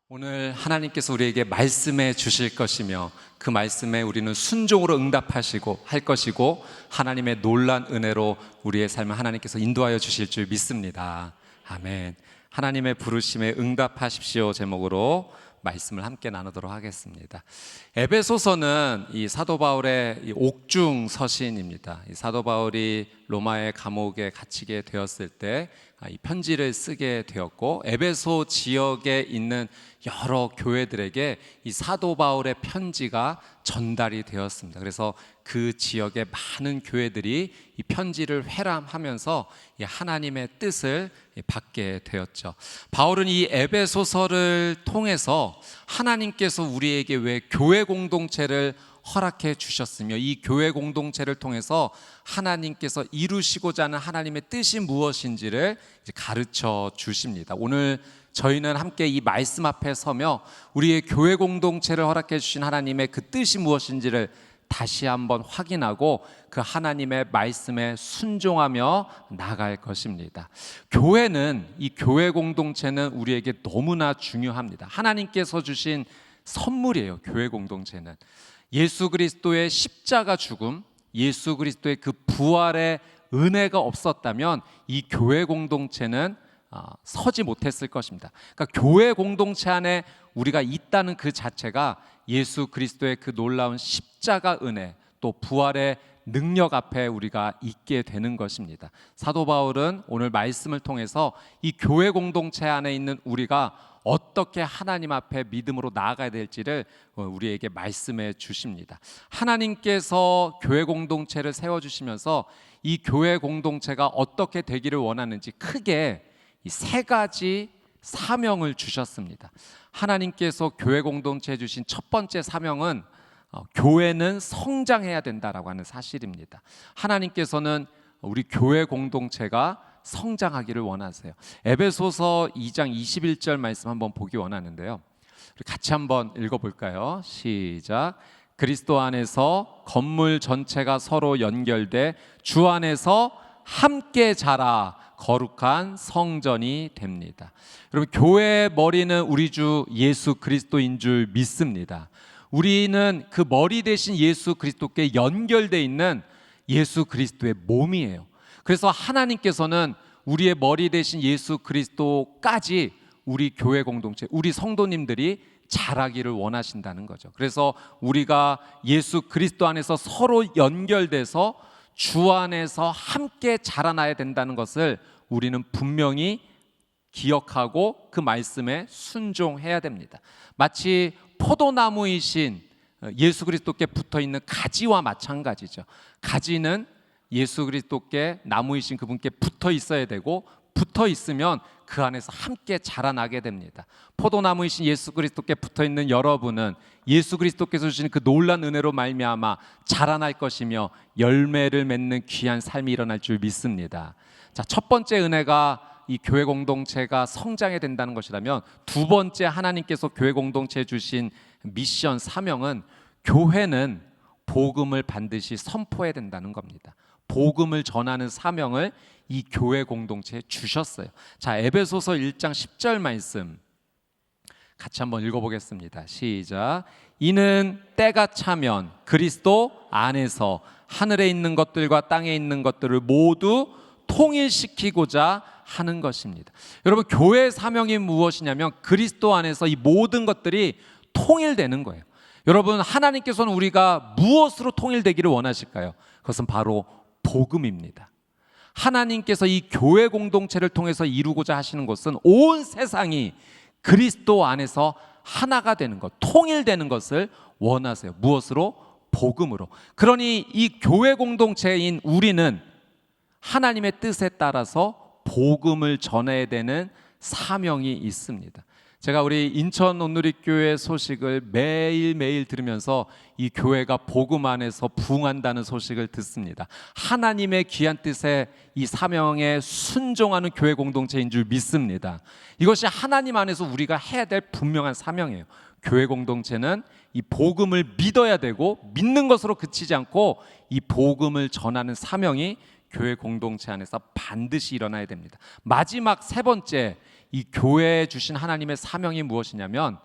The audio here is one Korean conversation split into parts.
오늘 하나님께서 우리에게 말씀해 주실 것이며 그 말씀에 우리는 순종으로 응답하시고 할 것이고 하나님의 놀란 은혜로 우리의 삶을 하나님께서 인도하여 주실 줄 믿습니다. 아멘. 하나님의 부르심에 응답하십시오 제목으로 말씀을 함께 나누도록 하겠습니다. 에베소서는 이 사도 바울의 이 옥중 서신입니다. 이 사도 바울이 로마의 감옥에 갇히게 되었을 때 이 편지를 쓰게 되었고, 에베소 지역에 있는 여러 교회들에게 이 사도 바울의 편지가 전달이 되었습니다. 그래서 그 지역의 많은 교회들이 이 편지를 회람하면서 이 하나님의 뜻을 받게 되었죠. 바울은 이 에베소서를 통해서 하나님께서 우리에게 왜 교회 공동체를 허락해 주셨으며 이 교회 공동체를 통해서 하나님께서 이루시고자 하는 하나님의 뜻이 무엇인지를 가르쳐 주십니다. 오늘 저희는 함께 이 말씀 앞에 서며 우리의 교회 공동체를 허락해 주신 하나님의 그 뜻이 무엇인지를 다시 한번 확인하고 그 하나님의 말씀에 순종하며 나갈 것입니다. 교회는, 이 교회 공동체는 우리에게 너무나 중요합니다. 하나님께서 주신 선물이에요. 교회 공동체는 예수 그리스도의 십자가 죽음, 예수 그리스도의 그 부활의 은혜가 없었다면 이 교회 공동체는 서지 못했을 것입니다. 그러니까 교회 공동체 안에 우리가 있다는 그 자체가 예수 그리스도의 그 놀라운 십자가 은혜, 또 부활의 능력 앞에 우리가 있게 되는 것입니다. 사도 바울은 오늘 말씀을 통해서 이 교회 공동체 안에 있는 우리가 어떻게 하나님 앞에 믿음으로 나아가야 될지를 우리에게 말씀해 주십니다. 하나님께서 교회 공동체를 세워주시면서 이 교회 공동체가 어떻게 되기를 원하는지 크게 이 세 가지 사명을 주셨습니다. 하나님께서 교회 공동체에 주신 첫 번째 사명은 교회는 성장해야 된다라고 하는 사실입니다. 하나님께서는 우리 교회 공동체가 성장하기를 원하세요. 에베소서 2장 21절 말씀 한번 보기 원하는데요. 같이 한번 읽어볼까요? 시작. 그리스도 안에서 건물 전체가 서로 연결돼 주 안에서 함께 자라 거룩한 성전이 됩니다. 여러분, 교회의 머리는 우리 주 예수 그리스도인 줄 믿습니다. 우리는 그 머리 대신 예수 그리스도께 연결되어 있는 예수 그리스도의 몸이에요. 그래서 하나님께서는 우리의 머리 대신 예수 그리스도까지 우리 교회 공동체, 우리 성도님들이 자라기를 원하신다는 거죠. 그래서 우리가 예수 그리스도 안에서 서로 연결돼서 주 안에서 함께 자라나야 된다는 것을 우리는 분명히 기억하고 그 말씀에 순종해야 됩니다. 마치 포도나무이신 예수 그리스도께 붙어있는 가지와 마찬가지죠. 가지는 예수 그리스도께, 나무이신 그분께 붙어 있어야 되고, 붙어 있으면 그 안에서 함께 자라나게 됩니다. 포도나무이신 예수 그리스도께 붙어 있는 여러분은 예수 그리스도께서 주시는 그 놀란 은혜로 말미암아 자라날 것이며 열매를 맺는 귀한 삶이 일어날 줄 믿습니다. 자, 첫 번째 은혜가 이 교회 공동체가 성장해야 된다는 것이라면, 두 번째 하나님께서 교회 공동체에 주신 미션, 사명은 교회는 복음을 반드시 선포해야 된다는 겁니다. 복음을 전하는 사명을 이 교회 공동체에 주셨어요. 자, 에베소서 1장 10절 말씀 같이 한번 읽어보겠습니다. 시작. 이는 때가 차면 그리스도 안에서 하늘에 있는 것들과 땅에 있는 것들을 모두 통일시키고자 하는 것입니다. 여러분, 교회의 사명이 무엇이냐면 그리스도 안에서 이 모든 것들이 통일되는 거예요. 여러분, 하나님께서는 우리가 무엇으로 통일되기를 원하실까요? 그것은 바로 복음입니다. 하나님께서 이 교회 공동체를 통해서 이루고자 하시는 것은 온 세상이 그리스도 안에서 하나가 되는 것, 통일되는 것을 원하세요. 무엇으로? 복음으로. 그러니 이 교회 공동체인 우리는 하나님의 뜻에 따라서 복음을 전해야 되는 사명이 있습니다. 제가 우리 인천 온누리교회 소식을 매일매일 들으면서 이 교회가 복음 안에서 부흥한다는 소식을 듣습니다. 하나님의 귀한 뜻에 이 사명에 순종하는 교회 공동체인 줄 믿습니다. 이것이 하나님 안에서 우리가 해야 될 분명한 사명이에요. 교회 공동체는 이 복음을 믿어야 되고, 믿는 것으로 그치지 않고 이 복음을 전하는 사명이 교회 공동체 안에서 반드시 일어나야 됩니다. 마지막 세 번째, 이 교회에 주신 하나님의 사명이 무엇이냐면,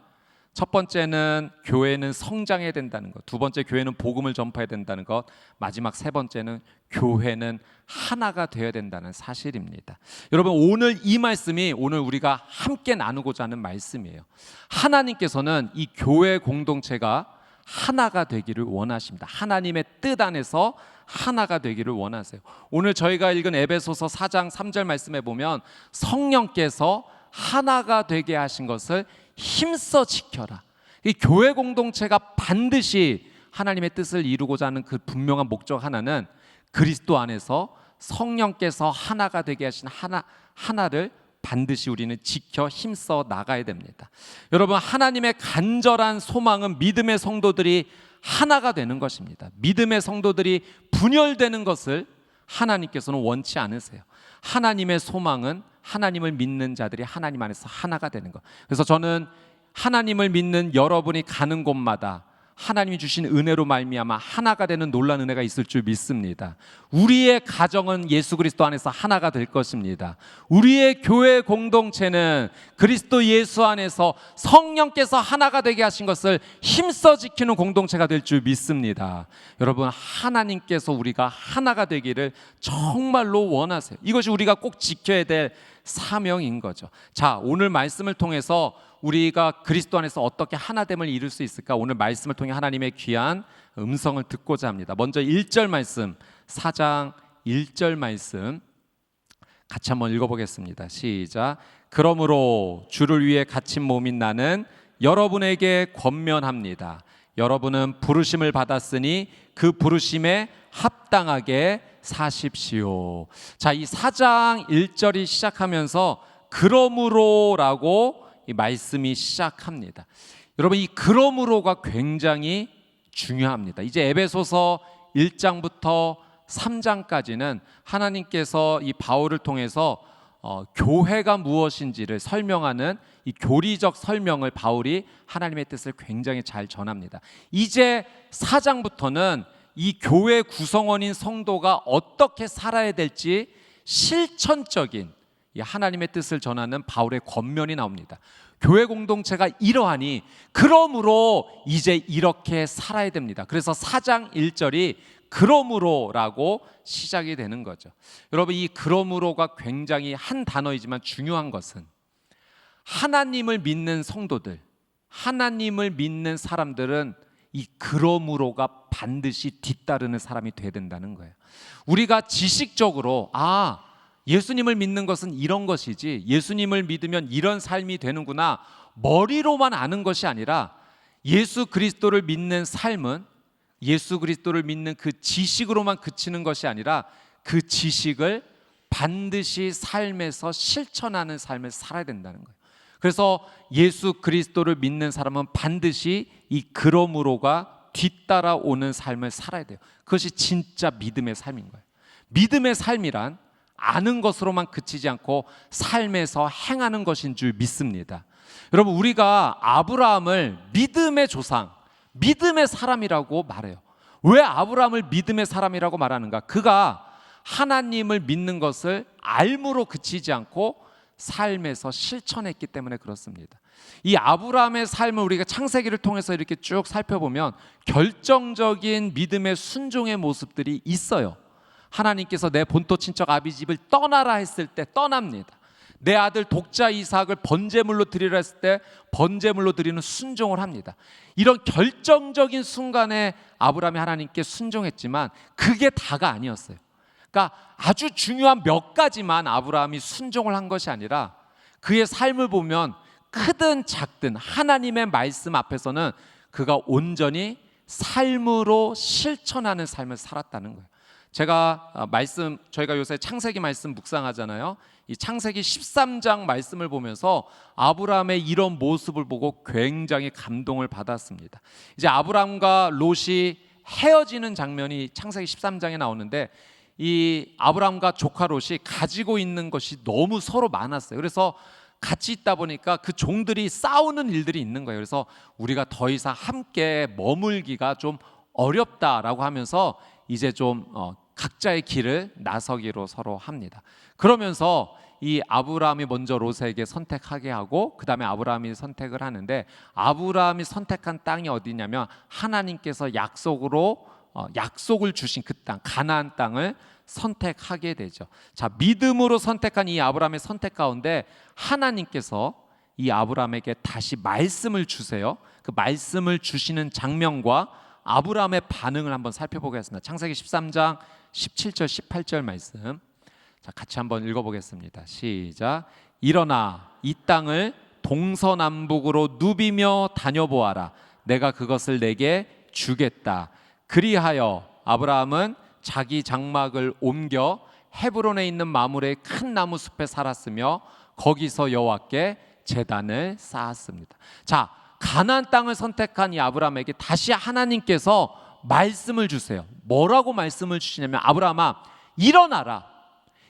첫 번째는 교회는 성장해야 된다는 것, 두 번째 교회는 복음을 전파해야 된다는 것, 마지막 세 번째는 교회는 하나가 되어야 된다는 사실입니다. 여러분, 오늘 이 말씀이 오늘 우리가 함께 나누고자 하는 말씀이에요. 하나님께서는 이 교회 공동체가 하나가 되기를 원하십니다. 하나님의 뜻 안에서 하나가 되기를 원하세요. 오늘 저희가 읽은 에베소서 4장 3절 말씀에 보면 성령께서 하나가 되게 하신 것을 힘써 지켜라. 이 교회 공동체가 반드시 하나님의 뜻을 이루고자 하는 그 분명한 목적 하나는 그리스도 안에서 성령께서 하나가 되게 하신 하나를 반드시 우리는 지켜 힘써 나가야 됩니다. 여러분, 하나님의 간절한 소망은 믿음의 성도들이 하나가 되는 것입니다. 믿음의 성도들이 분열되는 것을 하나님께서는 원치 않으세요. 하나님의 소망은 하나님을 믿는 자들이 하나님 안에서 하나가 되는 것. 그래서 저는 하나님을 믿는 여러분이 가는 곳마다 하나님이 주신 은혜로 말미암아 하나가 되는 놀라운 은혜가 있을 줄 믿습니다. 우리의 가정은 예수 그리스도 안에서 하나가 될 것입니다. 우리의 교회 공동체는 그리스도 예수 안에서 성령께서 하나가 되게 하신 것을 힘써 지키는 공동체가 될 줄 믿습니다. 여러분, 하나님께서 우리가 하나가 되기를 정말로 원하세요. 이것이 우리가 꼭 지켜야 될 사명인 거죠. 자, 오늘 말씀을 통해서 우리가 그리스도 안에서 어떻게 하나됨을 이룰 수 있을까? 오늘 말씀을 통해 하나님의 귀한 음성을 듣고자 합니다. 먼저 1절 말씀, 4장 1절 말씀 같이 한번 읽어보겠습니다. 시작. 그러므로 주를 위해 갇힌 몸인 나는 여러분에게 권면합니다. 여러분은 부르심을 받았으니 그 부르심에 합당하게 사십시오. 자, 이 4장 1절이 시작하면서 그러므로라고 이 말씀이 시작합니다. 여러분, 이 그러므로가 굉장히 중요합니다. 이제 에베소서 1장부터 3장까지는 하나님께서 이 바울을 통해서 교회가 무엇인지를 설명하는 이 교리적 설명을 바울이 하나님의 뜻을 굉장히 잘 전합니다. 이제 4장부터는 이 교회 구성원인 성도가 어떻게 살아야 될지 실천적인 이 하나님의 뜻을 전하는 바울의 권면이 나옵니다. 교회 공동체가 이러하니 그러므로 이제 이렇게 살아야 됩니다. 그래서 4장 1절이 그러므로라고 시작이 되는 거죠. 여러분, 이 그러므로가 굉장히 한 단어이지만 중요한 것은 하나님을 믿는 성도들, 하나님을 믿는 사람들은 이 그러므로가 반드시 뒤따르는 사람이 돼야 된다는 거예요. 우리가 지식적으로 예수님을 믿는 것은 이런 것이지, 예수님을 믿으면 이런 삶이 되는구나, 머리로만 아는 것이 아니라 예수 그리스도를 믿는 삶은 예수 그리스도를 믿는 그 지식으로만 그치는 것이 아니라 그 지식을 반드시 삶에서 실천하는 삶을 살아야 된다는 거예요. 그래서 예수 그리스도를 믿는 사람은 반드시 이 그러므로가 뒤따라오는 삶을 살아야 돼요. 그것이 진짜 믿음의 삶인 거예요. 믿음의 삶이란 아는 것으로만 그치지 않고 삶에서 행하는 것인 줄 믿습니다. 여러분, 우리가 아브라함을 믿음의 조상, 믿음의 사람이라고 말해요. 왜 아브라함을 믿음의 사람이라고 말하는가? 그가 하나님을 믿는 것을 알므로 그치지 않고 삶에서 실천했기 때문에 그렇습니다. 이 아브라함의 삶을 우리가 창세기를 통해서 이렇게 쭉 살펴보면 결정적인 믿음의 순종의 모습들이 있어요. 하나님께서 내 본토 친척 아비 집을 떠나라 했을 때 떠납니다. 내 아들 독자 이삭을 번제물로 드리라 했을 때 번제물로 드리는 순종을 합니다. 이런 결정적인 순간에 아브라함이 하나님께 순종했지만 그게 다가 아니었어요. 그러니까 아주 중요한 몇 가지만 아브라함이 순종을 한 것이 아니라 그의 삶을 보면 크든 작든 하나님의 말씀 앞에서는 그가 온전히 삶으로 실천하는 삶을 살았다는 거예요. 저희가 요새 창세기 말씀 묵상하잖아요. 이 창세기 13장 말씀을 보면서 아브라함의 이런 모습을 보고 굉장히 감동을 받았습니다. 이제 아브라함과 롯이 헤어지는 장면이 창세기 13장에 나오는데 이 아브라함과 조카 롯이 가지고 있는 것이 너무 서로 많았어요. 그래서 같이 있다 보니까 그 종들이 싸우는 일들이 있는 거예요. 그래서 우리가 더 이상 함께 머물기가 좀 어렵다라고 하면서 이제 좀 각자의 길을 나서기로 서로 합니다. 그러면서 이 아브라함이 먼저 롯에게 선택하게 하고 그 다음에 아브라함이 선택을 하는데, 아브라함이 선택한 땅이 어디냐면 하나님께서 약속을 주신 그 땅, 가나안 땅을 선택하게 되죠. 자, 믿음으로 선택한 이 아브라함의 선택 가운데 하나님께서 이 아브라함에게 다시 말씀을 주세요. 그 말씀을 주시는 장면과 아브라함의 반응을 한번 살펴보겠습니다. 창세기 13장 17절 18절 말씀, 자, 같이 한번 읽어보겠습니다. 시작. 일어나 이 땅을 동서남북으로 누비며 다녀보아라. 내가 그것을 내게 주겠다. 그리하여 아브라함은 자기 장막을 옮겨 헤브론에 있는 마므레의 큰 나무 숲에 살았으며 거기서 여호와께 제단을 쌓았습니다. 자, 가나안 땅을 선택한 이 아브라함에게 다시 하나님께서 말씀을 주세요. 뭐라고 말씀을 주시냐면, 아브라함아, 일어나라.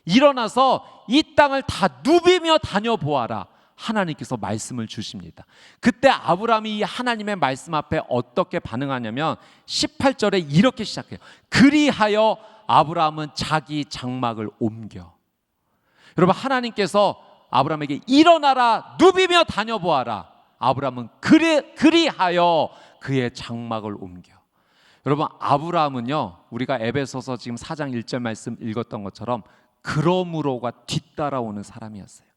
일어나서 이 땅을 다 누비며 다녀보아라. 하나님께서 말씀을 주십니다. 그때 아브라함이 이 하나님의 말씀 앞에 어떻게 반응하냐면 18절에 이렇게 시작해요. 그리하여 아브라함은 자기 장막을 옮겨. 여러분, 하나님께서 아브라함에게 일어나라, 누비며 다녀보아라. 아브라함은 그리하여 그의 장막을 옮겨. 여러분, 아브라함은요, 우리가 에베소서 지금 4장 1절 말씀 읽었던 것처럼 그러므로가 뒤따라오는 사람이었어요.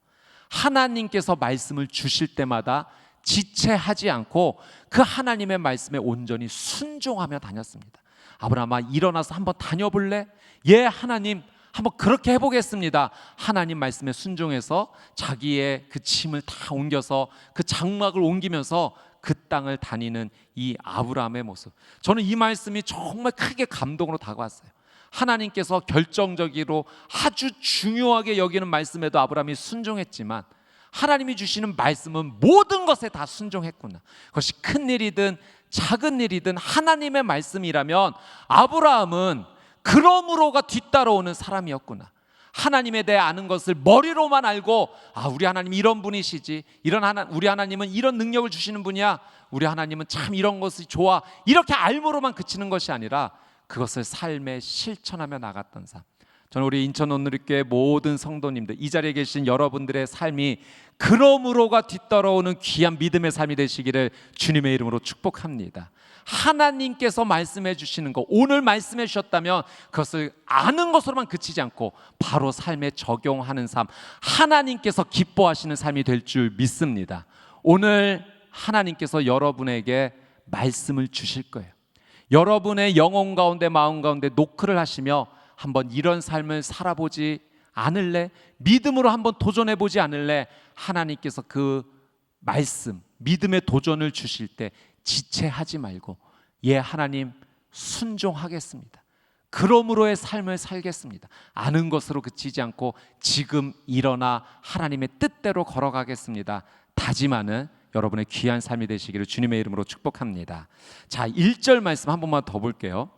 하나님께서 말씀을 주실 때마다 지체하지 않고 그 하나님의 말씀에 온전히 순종하며 다녔습니다. 아브라함아, 일어나서 한번 다녀볼래? 예, 하나님, 한번 그렇게 해보겠습니다. 하나님 말씀에 순종해서 자기의 그 짐을 다 옮겨서 그 장막을 옮기면서 그 땅을 다니는 이 아브라함의 모습, 저는 이 말씀이 정말 크게 감동으로 다가왔어요. 하나님께서 결정적으로 아주 중요하게 여기는 말씀에도 아브라함이 순종했지만 하나님이 주시는 말씀은 모든 것에 다 순종했구나. 그것이 큰 일이든 작은 일이든 하나님의 말씀이라면 아브라함은 그러므로가 뒤따라오는 사람이었구나. 하나님에 대해 아는 것을 머리로만 알고, 아, 우리 하나님 이런 분이시지, 우리 하나님은 이런 능력을 주시는 분이야, 우리 하나님은 참 이런 것이 좋아, 이렇게 알므로만 그치는 것이 아니라 그것을 삶에 실천하며 나갔던 삶. 저는 우리 인천 온누리교회 모든 성도님들, 이 자리에 계신 여러분들의 삶이 그러므로가 뒤따라오는 귀한 믿음의 삶이 되시기를 주님의 이름으로 축복합니다. 하나님께서 말씀해 주시는 것, 오늘 말씀해 주셨다면 그것을 아는 것으로만 그치지 않고 바로 삶에 적용하는 삶, 하나님께서 기뻐하시는 삶이 될 줄 믿습니다. 오늘 하나님께서 여러분에게 말씀을 주실 거예요. 여러분의 영혼 가운데 마음 가운데 노크를 하시며 한번 이런 삶을 살아보지 않을래? 믿음으로 한번 도전해보지 않을래? 하나님께서 그 말씀, 믿음의 도전을 주실 때 지체하지 말고, 예, 하나님 순종하겠습니다, 그러므로의 삶을 살겠습니다, 아는 것으로 그치지 않고 지금 일어나 하나님의 뜻대로 걸어가겠습니다 다짐하는 여러분의 귀한 삶이 되시기를 주님의 이름으로 축복합니다. 자, 1절 말씀 한 번만 더 볼게요.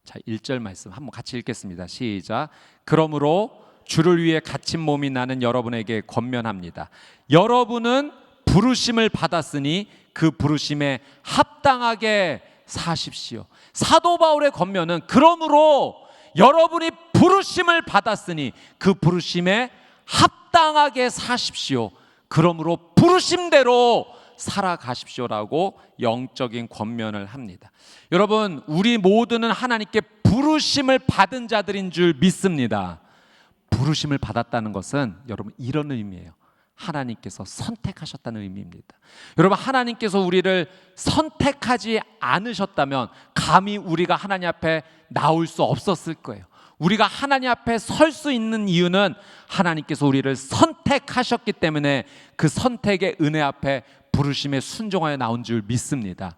자, 1절 말씀 한번 같이 읽겠습니다. 시작. 그러므로 주를 위해 갇힌 몸이 나는 여러분에게 권면합니다. 여러분은 부르심을 받았으니 그 부르심에 합당하게 사십시오. 사도 바울의 권면은 그러므로 여러분이 부르심을 받았으니 그 부르심에 합당하게 사십시오. 그러므로 부르심대로 살아가십시오라고 영적인 권면을 합니다. 여러분, 우리 모두는 하나님께 부르심을 받은 자들인 줄 믿습니다. 부르심을 받았다는 것은 여러분 이런 의미예요. 하나님께서 선택하셨다는 의미입니다. 여러분, 하나님께서 우리를 선택하지 않으셨다면 감히 우리가 하나님 앞에 나올 수 없었을 거예요. 우리가 하나님 앞에 설 수 있는 이유는 하나님께서 우리를 선택하셨기 때문에 그 선택의 은혜 앞에 부르심에 순종하여 나온 줄 믿습니다.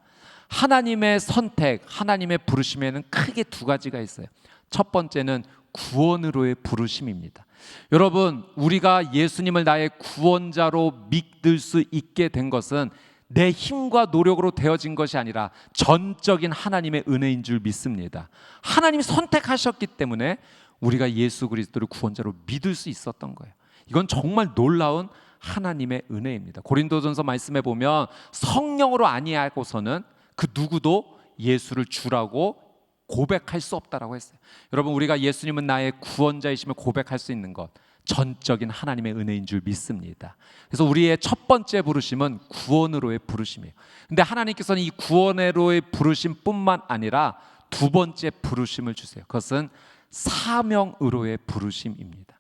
하나님의 선택, 하나님의 부르심에는 크게 두 가지가 있어요. 첫 번째는 구원으로의 부르심입니다. 여러분, 우리가 예수님을 나의 구원자로 믿을 수 있게 된 것은 내 힘과 노력으로 되어진 것이 아니라 전적인 하나님의 은혜인 줄 믿습니다. 하나님이 선택하셨기 때문에 우리가 예수 그리스도를 구원자로 믿을 수 있었던 거예요. 이건 정말 놀라운 하나님의 은혜입니다. 고린도전서 말씀에 보면 성령으로 아니하고서는 그 누구도 예수를 주라고 고백할 수 없다라고 했어요. 여러분, 우리가 예수님은 나의 구원자이심을 고백할 수 있는 것, 전적인 하나님의 은혜인 줄 믿습니다. 그래서 우리의 첫 번째 부르심은 구원으로의 부르심이에요. 근데 하나님께서는 이 구원으로의 부르심뿐만 아니라 두 번째 부르심을 주세요. 그것은 사명으로의 부르심입니다.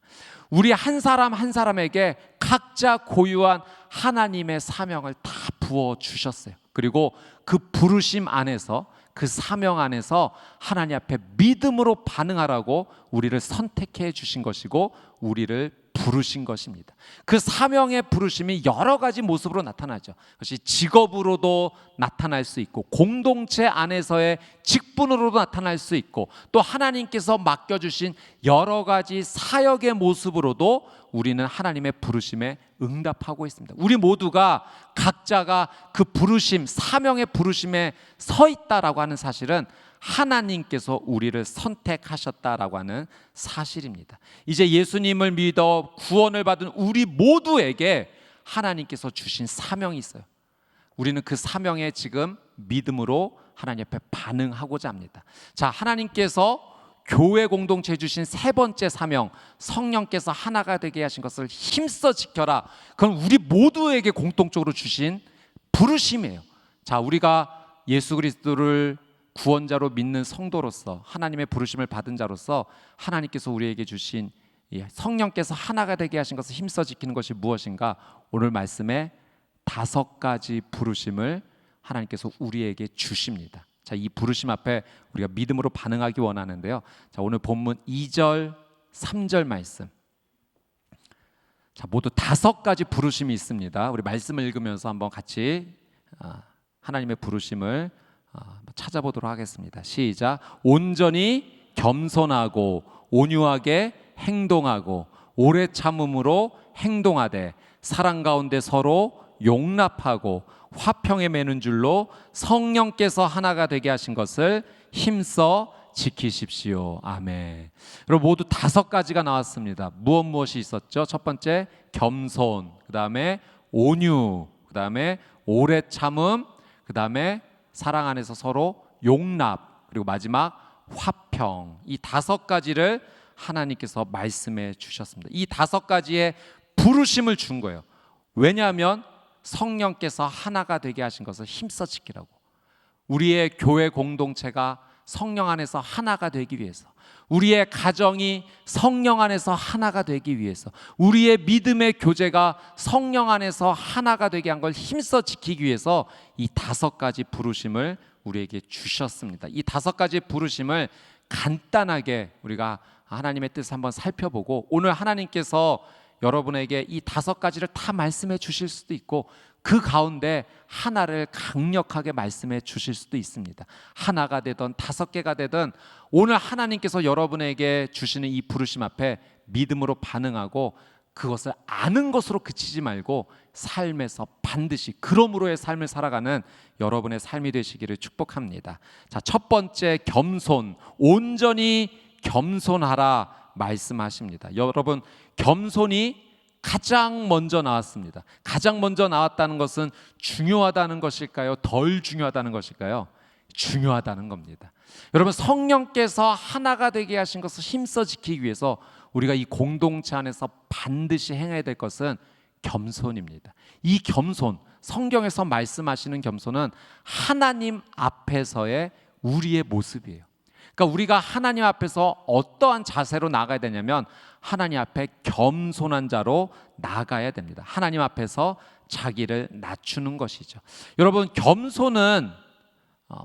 우리 한 사람 한 사람에게 각자 고유한 하나님의 사명을 다 부어 주셨어요. 그리고 그 부르심 안에서, 그 사명 안에서 하나님 앞에 믿음으로 반응하라고 우리를 선택해 주신 것이고 우리를 부르신 것입니다. 그 사명의 부르심이 여러 가지 모습으로 나타나죠. 그것이 직업으로도 나타날 수 있고 공동체 안에서의 직분으로도 나타날 수 있고 또 하나님께서 맡겨주신 여러 가지 사역의 모습으로도 우리는 하나님의 부르심에 응답하고 있습니다. 우리 모두가 각자가 그 부르심, 사명의 부르심에 서 있다라고 하는 사실은 하나님께서 우리를 선택하셨다라고 하는 사실입니다. 이제 예수님을 믿어 구원을 받은 우리 모두에게 하나님께서 주신 사명이 있어요. 우리는 그 사명에 지금 믿음으로 하나님 앞에 반응하고자 합니다. 자, 하나님께서 교회 공동체에 주신 세 번째 사명, 성령께서 하나가 되게 하신 것을 힘써 지켜라. 그건 우리 모두에게 공통적으로 주신 부르심이에요. 자, 우리가 예수 그리스도를 구원자로 믿는 성도로서 하나님의 부르심을 받은 자로서 하나님께서 우리에게 주신 성령께서 하나가 되게 하신 것을 힘써 지키는 것이 무엇인가? 오늘 말씀에 5가지 부르심을 하나님께서 우리에게 주십니다. 자, 이 부르심 앞에 우리가 믿음으로 반응하기 원하는데요. 자, 오늘 본문 2절, 3절 말씀. 자, 모두 5가지 부르심이 있습니다. 우리 말씀을 읽으면서 한번 같이 하나님의 부르심을 찾아보도록 하겠습니다. 시작. 온전히 겸손하고 온유하게 행동하고 오래 참음으로 행동하되 사랑 가운데 서로 용납하고 화평에 매는 줄로 성령께서 하나가 되게 하신 것을 힘써 지키십시오. 아멘. 여러분 모두 5가지가 나왔습니다. 무엇이 있었죠? 첫 번째 겸손, 그 다음에 온유, 그 다음에 오래 참음, 그 다음에 사랑 안에서 서로 용납, 그리고 마지막 화평. 이 5가지를 하나님께서 말씀해 주셨습니다. 이 5가지의 부르심을 준 거예요. 왜냐하면 성령께서 하나가 되게 하신 것을 힘써 지키라고. 우리의 교회 공동체가 성령 안에서 하나가 되기 위해서, 우리의 가정이 성령 안에서 하나가 되기 위해서, 우리의 믿음의 교제가 성령 안에서 하나가 되게 한 걸 힘써 지키기 위해서 이 5가지 부르심을 우리에게 주셨습니다. 이 5가지 부르심을 간단하게 우리가 하나님의 뜻을 한번 살펴보고, 오늘 하나님께서 여러분에게 이 5가지를 다 말씀해 주실 수도 있고 그 가운데 하나를 강력하게 말씀해 주실 수도 있습니다. 하나가 되든 5개가 되든 오늘 하나님께서 여러분에게 주시는 이 부르심 앞에 믿음으로 반응하고 그것을 아는 것으로 그치지 말고 삶에서 반드시 그러므로의 삶을 살아가는 여러분의 삶이 되시기를 축복합니다. 자, 첫 번째 겸손, 온전히 겸손하라 말씀하십니다. 여러분, 겸손이 가장 먼저 나왔습니다. 가장 먼저 나왔다는 것은 중요하다는 것일까요? 덜 중요하다는 것일까요? 중요하다는 겁니다. 여러분, 성령께서 하나가 되게 하신 것을 힘써 지키기 위해서 우리가 이 공동체 안에서 반드시 행해야 될 것은 겸손입니다. 이 겸손, 성경에서 말씀하시는 겸손은 하나님 앞에서의 우리의 모습이에요. 그러니까 우리가 하나님 앞에서 어떠한 자세로 나가야 되냐면 하나님 앞에 겸손한 자로 나가야 됩니다. 하나님 앞에서 자기를 낮추는 것이죠. 여러분, 겸손은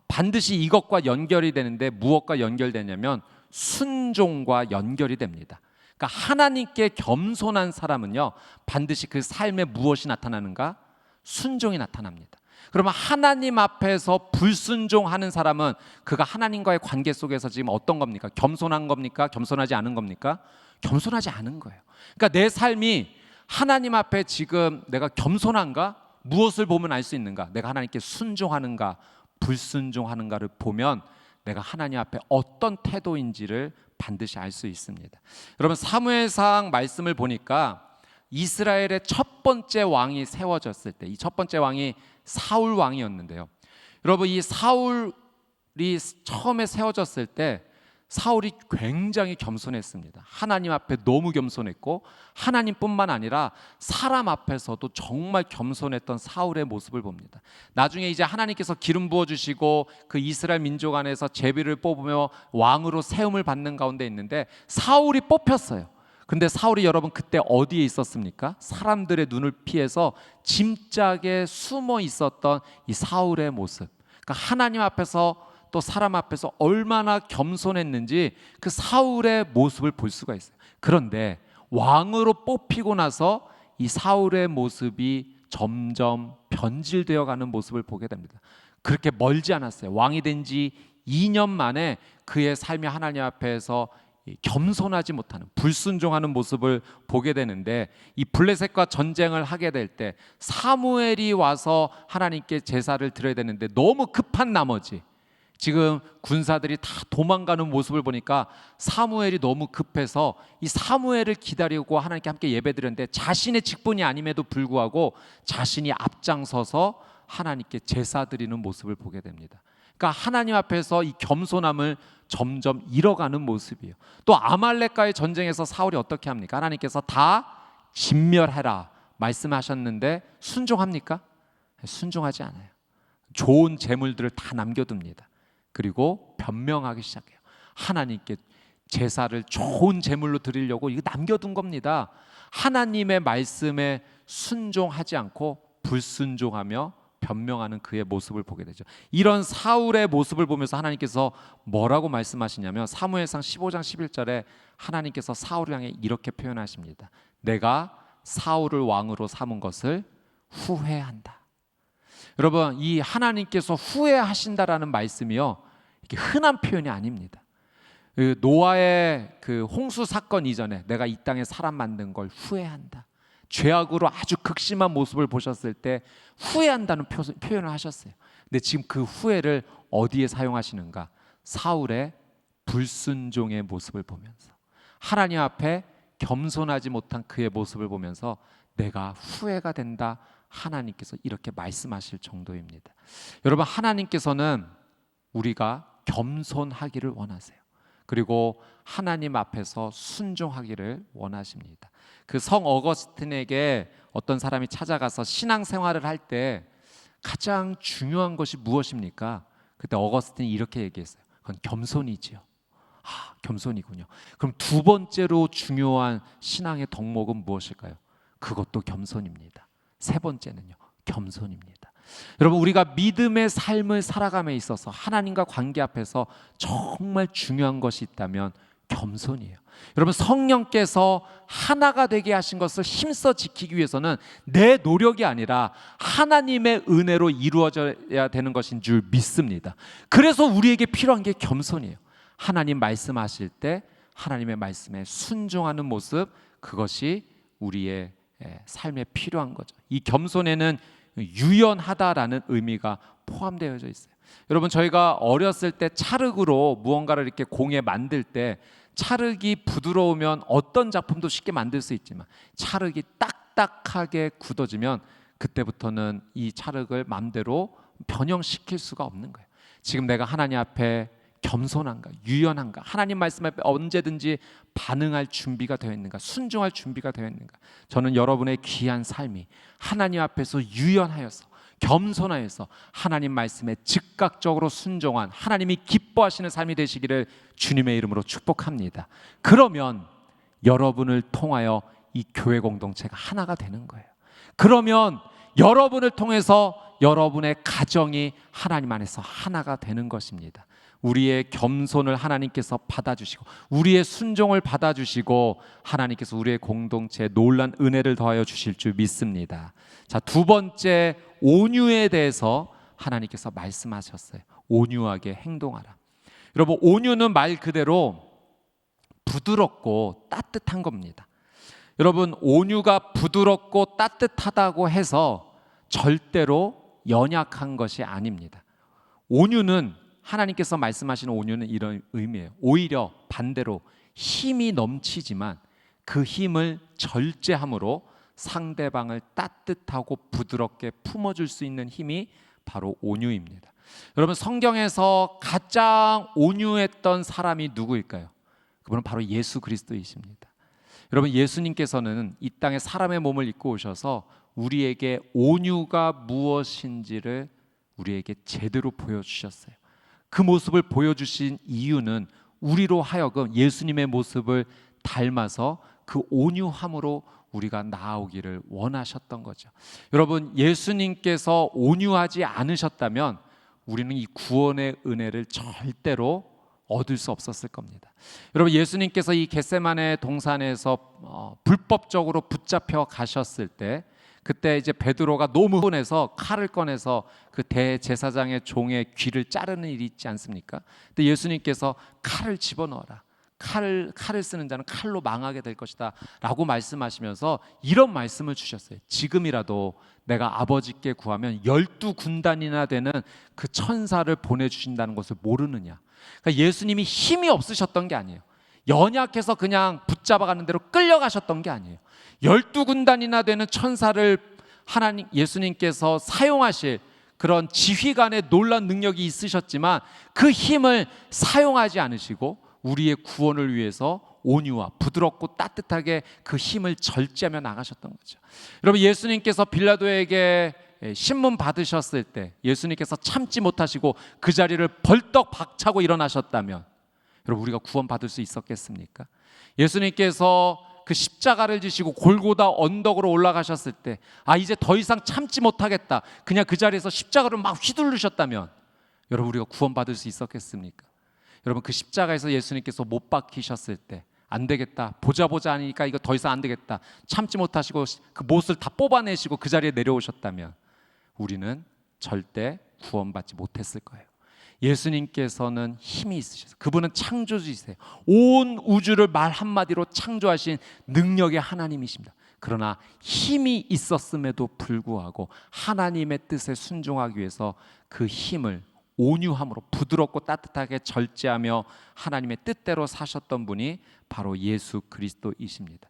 반드시 이것과 연결이 되는데 무엇과 연결되냐면 순종과 연결이 됩니다. 그러니까 하나님께 겸손한 사람은요, 반드시 그 삶에 무엇이 나타나는가? 순종이 나타납니다. 그러면 하나님 앞에서 불순종하는 사람은 그가 하나님과의 관계 속에서 지금 어떤 겁니까? 겸손한 겁니까? 겸손하지 않은 겁니까? 겸손하지 않은 거예요. 그러니까 내 삶이 하나님 앞에 지금 내가 겸손한가? 무엇을 보면 알 수 있는가? 내가 하나님께 순종하는가? 불순종하는가를 보면 내가 하나님 앞에 어떤 태도인지를 반드시 알 수 있습니다. 여러분, 사무엘상 말씀을 보니까 이스라엘의 첫 번째 왕이 세워졌을 때, 이 첫 번째 왕이 사울 왕이었는데요. 여러분, 이 사울이 처음에 세워졌을 때 사울이 굉장히 겸손했습니다. 하나님 앞에 너무 겸손했고, 하나님뿐만 아니라 사람 앞에서도 정말 겸손했던 사울의 모습을 봅니다. 나중에 이제 하나님께서 기름 부어주시고 그 이스라엘 민족 안에서 제비를 뽑으며 왕으로 세움을 받는 가운데 있는데 사울이 뽑혔어요. 근데 사울이 여러분 그때 어디에 있었습니까? 사람들의 눈을 피해서 짐짝에 숨어 있었던 이 사울의 모습. 그러니까 하나님 앞에서 또 사람 앞에서 얼마나 겸손했는지 그 사울의 모습을 볼 수가 있어요. 그런데 왕으로 뽑히고 나서 이 사울의 모습이 점점 변질되어 가는 모습을 보게 됩니다. 그렇게 멀지 않았어요. 왕이 된 지 2년 만에 그의 삶이 하나님 앞에서 겸손하지 못하는, 불순종하는 모습을 보게 되는데, 이 블레셋과 전쟁을 하게 될 때 사무엘이 와서 하나님께 제사를 드려야 되는데 너무 급한 나머지, 지금 군사들이 다 도망가는 모습을 보니까 사무엘이 너무 급해서 이 사무엘을 기다리고 하나님께 함께 예배드렸는데 자신의 직분이 아님에도 불구하고 자신이 앞장서서 하나님께 제사 드리는 모습을 보게 됩니다. 그러니까 하나님 앞에서 이 겸손함을 점점 잃어가는 모습이에요. 또 아말렉과의 전쟁에서 사울이 어떻게 합니까? 하나님께서 다 진멸해라 말씀하셨는데 순종합니까? 순종하지 않아요. 좋은 재물들을 다 남겨둡니다. 그리고 변명하기 시작해요. 하나님께 제사를 좋은 제물로 드리려고 이거 남겨둔 겁니다. 하나님의 말씀에 순종하지 않고 불순종하며 변명하는 그의 모습을 보게 되죠. 이런 사울의 모습을 보면서 하나님께서 뭐라고 말씀하시냐면 사무엘상 15장 11절에 하나님께서 사울을 향해 이렇게 표현하십니다. 내가 사울을 왕으로 삼은 것을 후회한다. 여러분, 이 하나님께서 후회하신다라는 말씀이요, 이게 흔한 표현이 아닙니다. 노아의 그 홍수 사건 이전에 내가 이 땅에 사람 만든 걸 후회한다. 죄악으로 아주 극심한 모습을 보셨을 때 후회한다는 표현을 하셨어요. 근데 지금 그 후회를 어디에 사용하시는가? 사울의 불순종의 모습을 보면서, 하나님 앞에 겸손하지 못한 그의 모습을 보면서 내가 후회가 된다, 하나님께서 이렇게 말씀하실 정도입니다. 여러분, 하나님께서는 우리가 겸손하기를 원하세요. 그리고 하나님 앞에서 순종하기를 원하십니다. 그 성 어거스틴에게 어떤 사람이 찾아가서 신앙생활을 할 때 가장 중요한 것이 무엇입니까? 그때 어거스틴이 이렇게 얘기했어요. 그건 겸손이지요. 아, 겸손이군요. 그럼 두 번째로 중요한 신앙의 덕목은 무엇일까요? 그것도 겸손입니다. 세 번째는요, 겸손입니다. 여러분, 우리가 믿음의 삶을 살아감에 있어서 하나님과 관계 앞에서 정말 중요한 것이 있다면 겸손이에요. 여러분, 성령께서 하나가 되게 하신 것을 힘써 지키기 위해서는 내 노력이 아니라 하나님의 은혜로 이루어져야 되는 것인 줄 믿습니다. 그래서 우리에게 필요한 게 겸손이에요. 하나님 말씀하실 때 하나님의 말씀에 순종하는 모습, 그것이 우리의 삶에 필요한 거죠. 이 겸손에는 유연하다라는 의미가 포함되어져 있어요. 여러분, 저희가 어렸을 때 찰흙으로 무언가를 이렇게 공에 만들 때 찰흙이 부드러우면 어떤 작품도 쉽게 만들 수 있지만 찰흙이 딱딱하게 굳어지면 그때부터는 이 찰흙을 마음대로 변형시킬 수가 없는 거예요. 지금 내가 하나님 앞에 겸손한가, 유연한가, 하나님 말씀 앞에 언제든지 반응할 준비가 되어 있는가, 순종할 준비가 되어 있는가. 저는 여러분의 귀한 삶이 하나님 앞에서 유연하여서, 겸손하여서 하나님 말씀에 즉각적으로 순종한, 하나님이 기뻐하시는 삶이 되시기를 주님의 이름으로 축복합니다. 그러면 여러분을 통하여 이 교회 공동체가 하나가 되는 거예요. 그러면 여러분을 통해서 여러분의 가정이 하나님 안에서 하나가 되는 것입니다. 우리의 겸손을 하나님께서 받아주시고 우리의 순종을 받아주시고 하나님께서 우리의 공동체에 놀란 은혜를 더하여 주실 줄 믿습니다. 자, 두 번째, 온유에 대해서 하나님께서 말씀하셨어요. 온유하게 행동하라. 여러분, 온유는 말 그대로 부드럽고 따뜻한 겁니다. 여러분, 온유가 부드럽고 따뜻하다고 해서 절대로 연약한 것이 아닙니다. 온유는, 하나님께서 말씀하시는 온유는 이런 의미예요. 오히려 반대로 힘이 넘치지만 그 힘을 절제함으로 상대방을 따뜻하고 부드럽게 품어줄 수 있는 힘이 바로 온유입니다. 여러분, 성경에서 가장 온유했던 사람이 누구일까요? 그분은 바로 예수 그리스도이십니다. 여러분, 예수님께서는 이 땅에 사람의 몸을 입고 오셔서 우리에게 온유가 무엇인지를 우리에게 제대로 보여주셨어요. 그 모습을 보여주신 이유는 우리로 하여금 예수님의 모습을 닮아서 그 온유함으로 우리가 나아오기를 원하셨던 거죠. 여러분, 예수님께서 온유하지 않으셨다면 우리는 이 구원의 은혜를 절대로 얻을 수 없었을 겁니다. 여러분, 예수님께서 이 겟세마네 동산에서 불법적으로 붙잡혀 가셨을 때, 그때 이제 베드로가 너무 혼내서 칼을 꺼내서 그 대제사장의 종의 귀를 자르는 일이 있지 않습니까? 근데 예수님께서 칼을 집어넣어라, 칼을 쓰는 자는 칼로 망하게 될 것이다 라고 말씀하시면서 이런 말씀을 주셨어요. 지금이라도 내가 아버지께 구하면 12군단이나 되는 그 천사를 보내주신다는 것을 모르느냐. 그러니까 예수님이 힘이 없으셨던 게 아니에요. 연약해서 그냥 붙잡아가는 대로 끌려가셨던 게 아니에요. 12군단이나 되는 천사를 하나님 예수님께서 사용하실 그런 지휘관의 놀라운 능력이 있으셨지만 그 힘을 사용하지 않으시고 우리의 구원을 위해서 온유와 부드럽고 따뜻하게 그 힘을 절제하며 나가셨던 거죠. 여러분, 예수님께서 빌라도에게 신문 받으셨을 때 예수님께서 참지 못하시고 그 자리를 벌떡 박차고 일어나셨다면 여러분, 우리가 구원받을 수 있었겠습니까? 예수님께서 그 십자가를 지시고 골고다 언덕으로 올라가셨을 때 이제 더 이상 참지 못하겠다, 그냥 그 자리에서 십자가를 막 휘두르셨다면 여러분, 우리가 구원받을 수 있었겠습니까? 여러분, 그 십자가에서 예수님께서 못 박히셨을 때 안 되겠다, 보자 하니까 이거 더 이상 안 되겠다, 참지 못하시고 그 못을 다 뽑아내시고 그 자리에 내려오셨다면 우리는 절대 구원받지 못했을 거예요. 예수님께서는 힘이 있으셔서, 그분은 창조주이세요. 온 우주를 말 한마디로 창조하신 능력의 하나님이십니다. 그러나 힘이 있었음에도 불구하고 하나님의 뜻에 순종하기 위해서 그 힘을 온유함으로 부드럽고 따뜻하게 절제하며 하나님의 뜻대로 사셨던 분이 바로 예수 그리스도이십니다.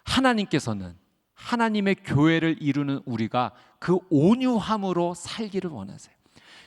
하나님께서는 하나님의 교회를 이루는 우리가 그 온유함으로 살기를 원하세요.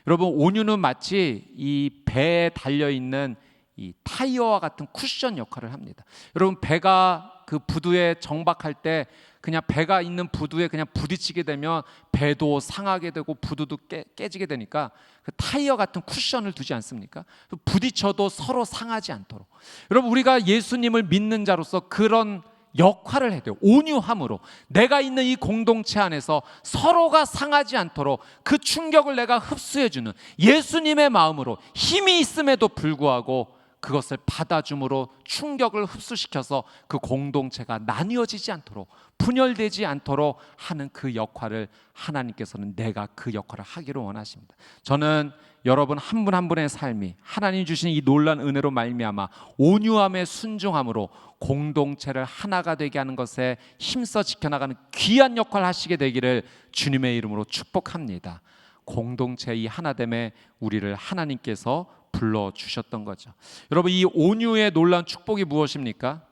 여러분, 온유는 마치 이 배에 달려있는 이 타이어와 같은 쿠션 역할을 합니다. 여러분, 배가 그 부두에 정박할 때 그냥 배가 있는 부두에 그냥 부딪히게 되면 배도 상하게 되고 부두도 깨지게 되니까 그 타이어 같은 쿠션을 두지 않습니까? 부딪혀도 서로 상하지 않도록. 여러분, 우리가 예수님을 믿는 자로서 그런 역할을 해야 돼요. 온유함으로 내가 있는 이 공동체 안에서 서로가 상하지 않도록 그 충격을 내가 흡수해주는 예수님의 마음으로 힘이 있음에도 불구하고 그것을 받아줌으로 충격을 흡수시켜서 그 공동체가 나뉘어지지 않도록, 분열되지 않도록 하는 그 역할을 하나님께서는 내가 그 역할을 하기를 원하십니다. 저는 여러분 한 분 한 분의 삶이 하나님 주신 이 놀라운 은혜로 말미암아 온유함에 순종함으로 공동체를 하나가 되게 하는 것에 힘써 지켜나가는 귀한 역할을 하시게 되기를 주님의 이름으로 축복합니다. 공동체의 하나됨에 우리를 하나님께서 불러주셨던 거죠. 여러분, 이 온유의 놀라운 축복이 무엇입니까?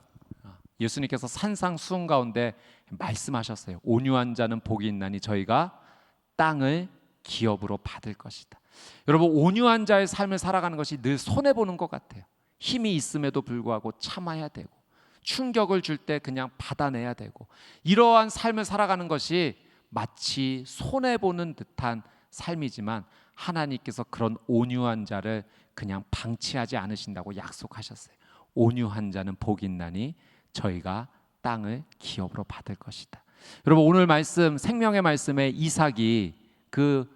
예수님께서 산상수훈 가운데 말씀하셨어요. 온유한 자는 복이 있나니 저희가 땅을 기업으로 받을 것이다. 여러분, 온유한 자의 삶을 살아가는 것이 늘 손해보는 것 같아요. 힘이 있음에도 불구하고 참아야 되고 충격을 줄 때 그냥 받아내야 되고 이러한 삶을 살아가는 것이 마치 손해보는 듯한 삶이지만 하나님께서 그런 온유한 자를 그냥 방치하지 않으신다고 약속하셨어요. 온유한 자는 복이 있나니 저희가 땅을 기업으로 받을 것이다. 여러분, 오늘 말씀 생명의 말씀에 이삭이 그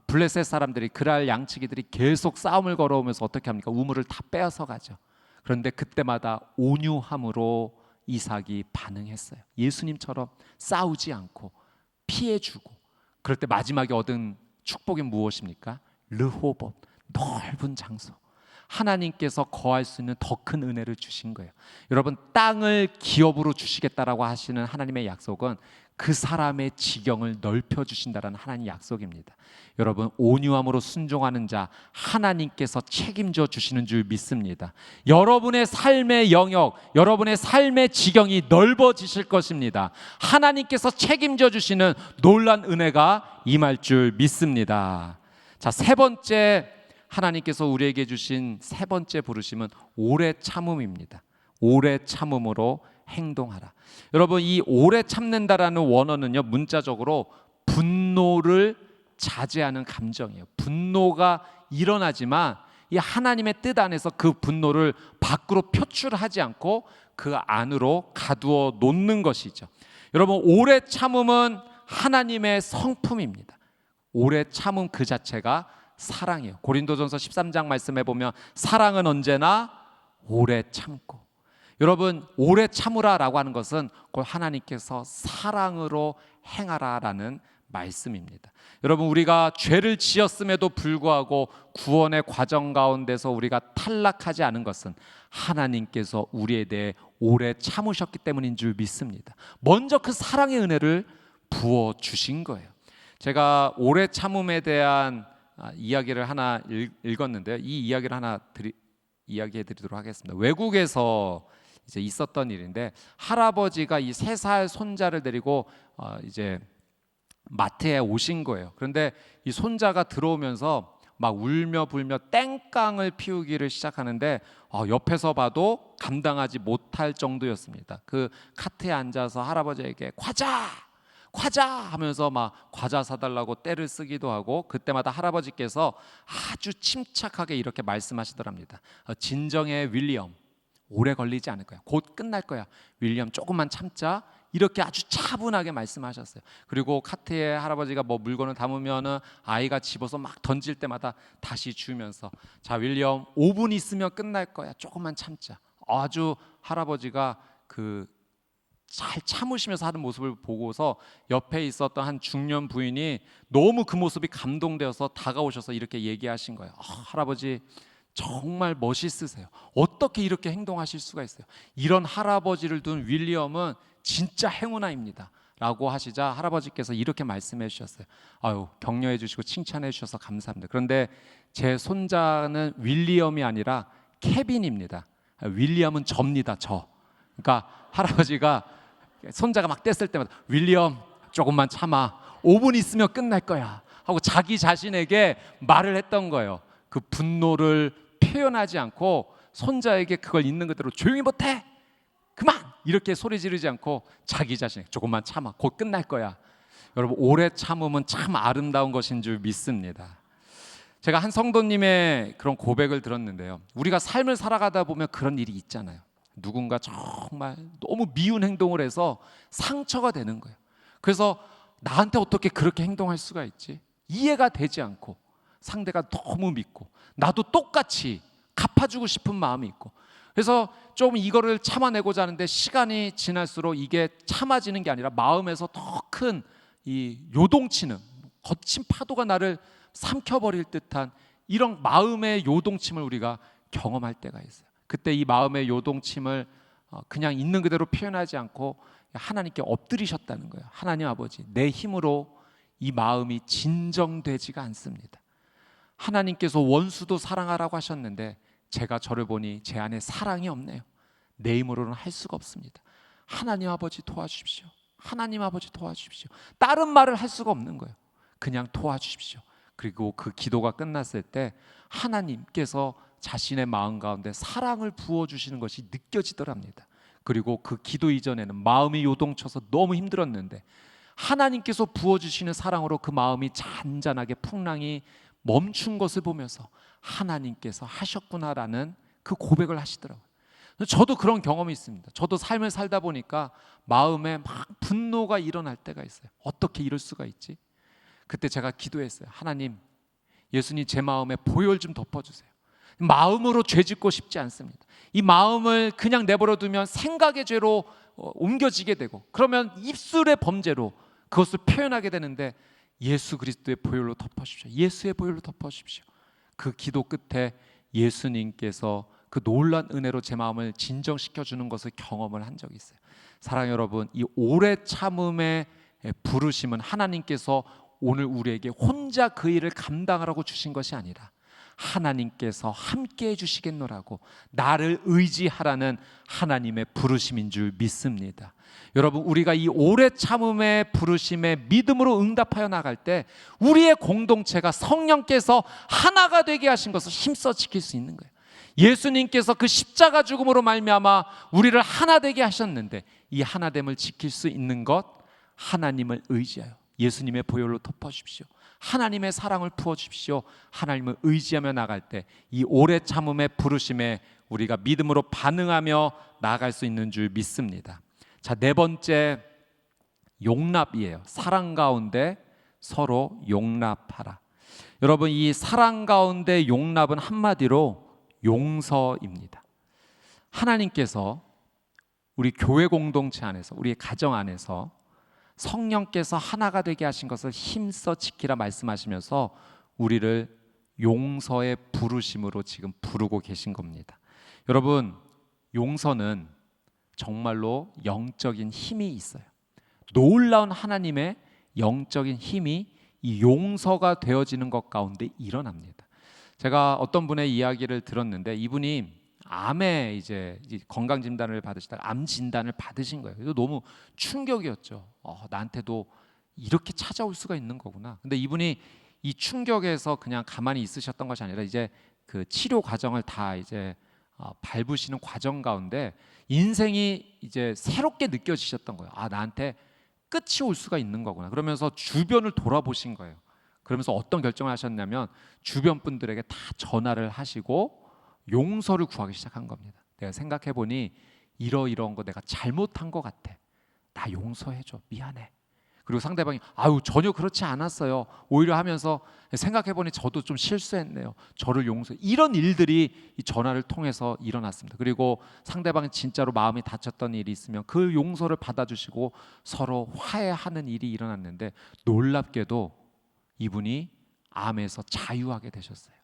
블레셋 사람들이 그랄 양치기들이 계속 싸움을 걸어오면서 어떻게 합니까? 우물을 다 빼앗아 가죠. 그런데 그때마다 온유함으로 이삭이 반응했어요. 예수님처럼 싸우지 않고 피해주고. 그럴 때 마지막에 얻은 축복이 무엇입니까? 르호봇, 넓은 장소. 하나님께서 거할 수 있는 더 큰 은혜를 주신 거예요. 여러분, 땅을 기업으로 주시겠다라고 하시는 하나님의 약속은 그 사람의 지경을 넓혀주신다라는 하나님의 약속입니다. 여러분, 온유함으로 순종하는 자 하나님께서 책임져 주시는 줄 믿습니다. 여러분의 삶의 영역, 여러분의 삶의 지경이 넓어지실 것입니다. 하나님께서 책임져 주시는 놀란 은혜가 임할 줄 믿습니다. 자, 세 번째 하나님께서 우리에게 주신 세 번째 부르심은 오래 참음입니다. 오래 참음으로 행동하라. 여러분, 이 오래 참는다라는 원어는요, 문자적으로 분노를 자제하는 감정이에요. 분노가 일어나지만 이 하나님의 뜻 안에서 그 분노를 밖으로 표출하지 않고 그 안으로 가두어 놓는 것이죠. 여러분, 오래 참음은 하나님의 성품입니다. 오래 참음 그 자체가 사랑이에요. 고린도전서 13장 말씀해 보면 사랑은 언제나 오래 참고, 여러분, 오래 참으라라고 하는 것은 곧 하나님께서 사랑으로 행하라라는 말씀입니다. 여러분, 우리가 죄를 지었음에도 불구하고 구원의 과정 가운데서 우리가 탈락하지 않은 것은 하나님께서 우리에 대해 오래 참으셨기 때문인 줄 믿습니다. 먼저 그 사랑의 은혜를 부어 주신 거예요. 제가 오래 참음에 대한 이야기를 하나 읽었는데요. 이 이야기를 하나 이야기해 드리도록 하겠습니다. 외국에서 이제 있었던 일인데, 할아버지가 이 3살 손자를 데리고 이제 마트에 오신 거예요. 그런데 이 손자가 들어오면서 막 울며 불며 땡깡을 피우기를 시작하는데 옆에서 봐도 감당하지 못할 정도였습니다. 그 카트에 앉아서 할아버지에게 과자 하면서 막 과자 사달라고 떼를 쓰기도 하고, 그때마다 할아버지께서 아주 침착하게 이렇게 말씀하시더랍니다. 진정해 윌리엄, 오래 걸리지 않을 거야. 곧 끝날 거야. 윌리엄, 조금만 참자. 이렇게 아주 차분하게 말씀하셨어요. 그리고 카트에 할아버지가 뭐 물건을 담으면은 아이가 집어서 막 던질 때마다 다시 주면서, 자 윌리엄, 5분 있으면 끝날 거야. 조금만 참자. 아주 할아버지가 잘 참으시면서 하는 모습을 보고서 옆에 있었던 한 중년 부인이 너무 그 모습이 감동되어서 다가오셔서 이렇게 얘기하신 거예요. 할아버지 정말 멋있으세요. 어떻게 이렇게 행동하실 수가 있어요? 이런 할아버지를 둔 윌리엄은 진짜 행운아입니다 라고 하시자 할아버지께서 이렇게 말씀해 주셨어요. 아유, 격려해 주시고 칭찬해 주셔서 감사합니다. 그런데 제 손자는 윌리엄이 아니라 케빈입니다. 윌리엄은 접니다. 저. 그러니까 할아버지가 손자가 막 뗐을 때마다 윌리엄, 조금만 참아. 5분 있으면 끝날 거야 하고 자기 자신에게 말을 했던 거예요. 그 분노를 표현하지 않고 손자에게 그걸 있는 그대로 조용히 못해, 그만, 이렇게 소리 지르지 않고 자기 자신에게 조금만 참아, 곧 끝날 거야. 여러분, 오래 참음은 참 아름다운 것인 줄 믿습니다. 제가 한 성도님의 그런 고백을 들었는데요, 우리가 삶을 살아가다 보면 그런 일이 있잖아요. 누군가 정말 너무 미운 행동을 해서 상처가 되는 거예요. 그래서 나한테 어떻게 그렇게 행동할 수가 있지? 이해가 되지 않고, 상대가 너무 믿고 나도 똑같이 갚아주고 싶은 마음이 있고, 그래서 좀 이거를 참아내고자 하는데 시간이 지날수록 이게 참아지는 게 아니라 마음에서 더 큰 이 요동치는, 거친 파도가 나를 삼켜버릴 듯한 이런 마음의 요동침을 우리가 경험할 때가 있어요. 그때 이 마음의 요동침을 그냥 있는 그대로 표현하지 않고 하나님께 엎드리셨다는 거예요. 하나님 아버지, 내 힘으로 이 마음이 진정되지가 않습니다. 하나님께서 원수도 사랑하라고 하셨는데 제가 저를 보니 제 안에 사랑이 없네요. 내 힘으로는 할 수가 없습니다. 하나님 아버지 도와주십시오. 하나님 아버지 도와주십시오. 다른 말을 할 수가 없는 거예요. 그냥 도와주십시오. 그리고 그 기도가 끝났을 때 하나님께서 자신의 마음 가운데 사랑을 부어주시는 것이 느껴지더랍니다. 그리고 그 기도 이전에는 마음이 요동쳐서 너무 힘들었는데 하나님께서 부어주시는 사랑으로 그 마음이 잔잔하게 풍랑이 멈춘 것을 보면서 하나님께서 하셨구나라는 그 고백을 하시더라고요. 저도 그런 경험이 있습니다. 저도 삶을 살다 보니까 마음에 막 분노가 일어날 때가 있어요. 어떻게 이럴 수가 있지? 그때 제가 기도했어요. 하나님, 예수님 제 마음에 보혈 좀 덮어주세요. 마음으로 죄 짓고 싶지 않습니다. 이 마음을 그냥 내버려 두면 생각의 죄로 옮겨지게 되고, 그러면 입술의 범죄로 그것을 표현하게 되는데 예수 그리스도의 보혈로 덮어주십시오. 예수의 보혈로 덮어주십시오. 그 기도 끝에 예수님께서 그 놀란 은혜로 제 마음을 진정시켜주는 것을 경험을 한 적이 있어요. 사랑하는 여러분, 이 오래 참음의 부르심은 하나님께서 오늘 우리에게 혼자 그 일을 감당하라고 주신 것이 아니라 하나님께서 함께 해주시겠노라고 나를 의지하라는 하나님의 부르심인 줄 믿습니다. 여러분, 우리가 이 오래 참음의 부르심에 믿음으로 응답하여 나갈 때 우리의 공동체가 성령께서 하나가 되게 하신 것을 힘써 지킬 수 있는 거예요. 예수님께서 그 십자가 죽음으로 말미암아 우리를 하나 되게 하셨는데 이 하나됨을 지킬 수 있는 것, 하나님을 의지하여 예수님의 보혈로 덮어주십시오. 하나님의 사랑을 부어주십시오. 하나님을 의지하며 나갈 때 이 오래 참음의 부르심에 우리가 믿음으로 반응하며 나아갈 수 있는 줄 믿습니다. 자, 네 번째, 용납이에요. 사랑 가운데 서로 용납하라. 여러분, 이 사랑 가운데 용납은 한마디로 용서입니다. 하나님께서 우리 교회 공동체 안에서, 우리의 가정 안에서 성령께서 하나가 되게 하신 것을 힘써 지키라 말씀하시면서 우리를 용서의 부르심으로 지금 부르고 계신 겁니다. 여러분, 용서는 정말로 영적인 힘이 있어요. 놀라운 하나님의 영적인 힘이 이 용서가 되어지는 것 가운데 일어납니다. 제가 어떤 분의 이야기를 들었는데 이분이 암에 이제 건강 진단을 받으시다가 암 진단을 받으신 거예요. 이거 너무 충격이었죠. 나한테도 이렇게 찾아올 수가 있는 거구나. 근데 이분이 이 충격에서 그냥 가만히 있으셨던 것이 아니라 이제 그 치료 과정을 다 이제 밟으시는 과정 가운데 인생이 이제 새롭게 느껴지셨던 거예요. 나한테 끝이 올 수가 있는 거구나. 그러면서 주변을 돌아보신 거예요. 그러면서 어떤 결정을 하셨냐면 주변 분들에게 다 전화를 하시고 용서를 구하기 시작한 겁니다. 내가 생각해 보니 이러이러한 거 내가 잘못한 것 같아. 나 용서해줘. 미안해. 그리고 상대방이 전혀 그렇지 않았어요. 오히려 하면서 생각해 보니 저도 좀 실수했네요. 저를 용서해. 이런 일들이 이 전화를 통해서 일어났습니다. 그리고 상대방이 진짜로 마음이 다쳤던 일이 있으면 그 용서를 받아주시고 서로 화해하는 일이 일어났는데 놀랍게도 이분이 암에서 자유하게 되셨어요.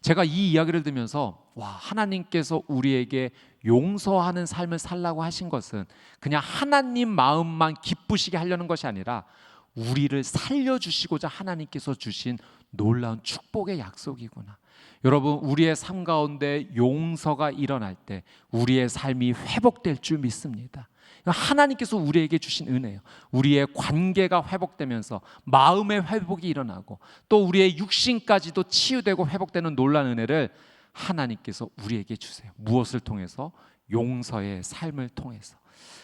제가 이 이야기를 들으면서 하나님께서 우리에게 용서하는 삶을 살라고 하신 것은 그냥 하나님 마음만 기쁘시게 하려는 것이 아니라 우리를 살려주시고자 하나님께서 주신 놀라운 축복의 약속이구나. 여러분, 우리의 삶 가운데 용서가 일어날 때 우리의 삶이 회복될 줄 믿습니다. 하나님께서 우리에게 주신 은혜예요. 우리의 관계가 회복되면서 마음의 회복이 일어나고 또 우리의 육신까지도 치유되고 회복되는 놀라운 은혜를 하나님께서 우리에게 주세요. 무엇을 통해서? 용서의 삶을 통해서.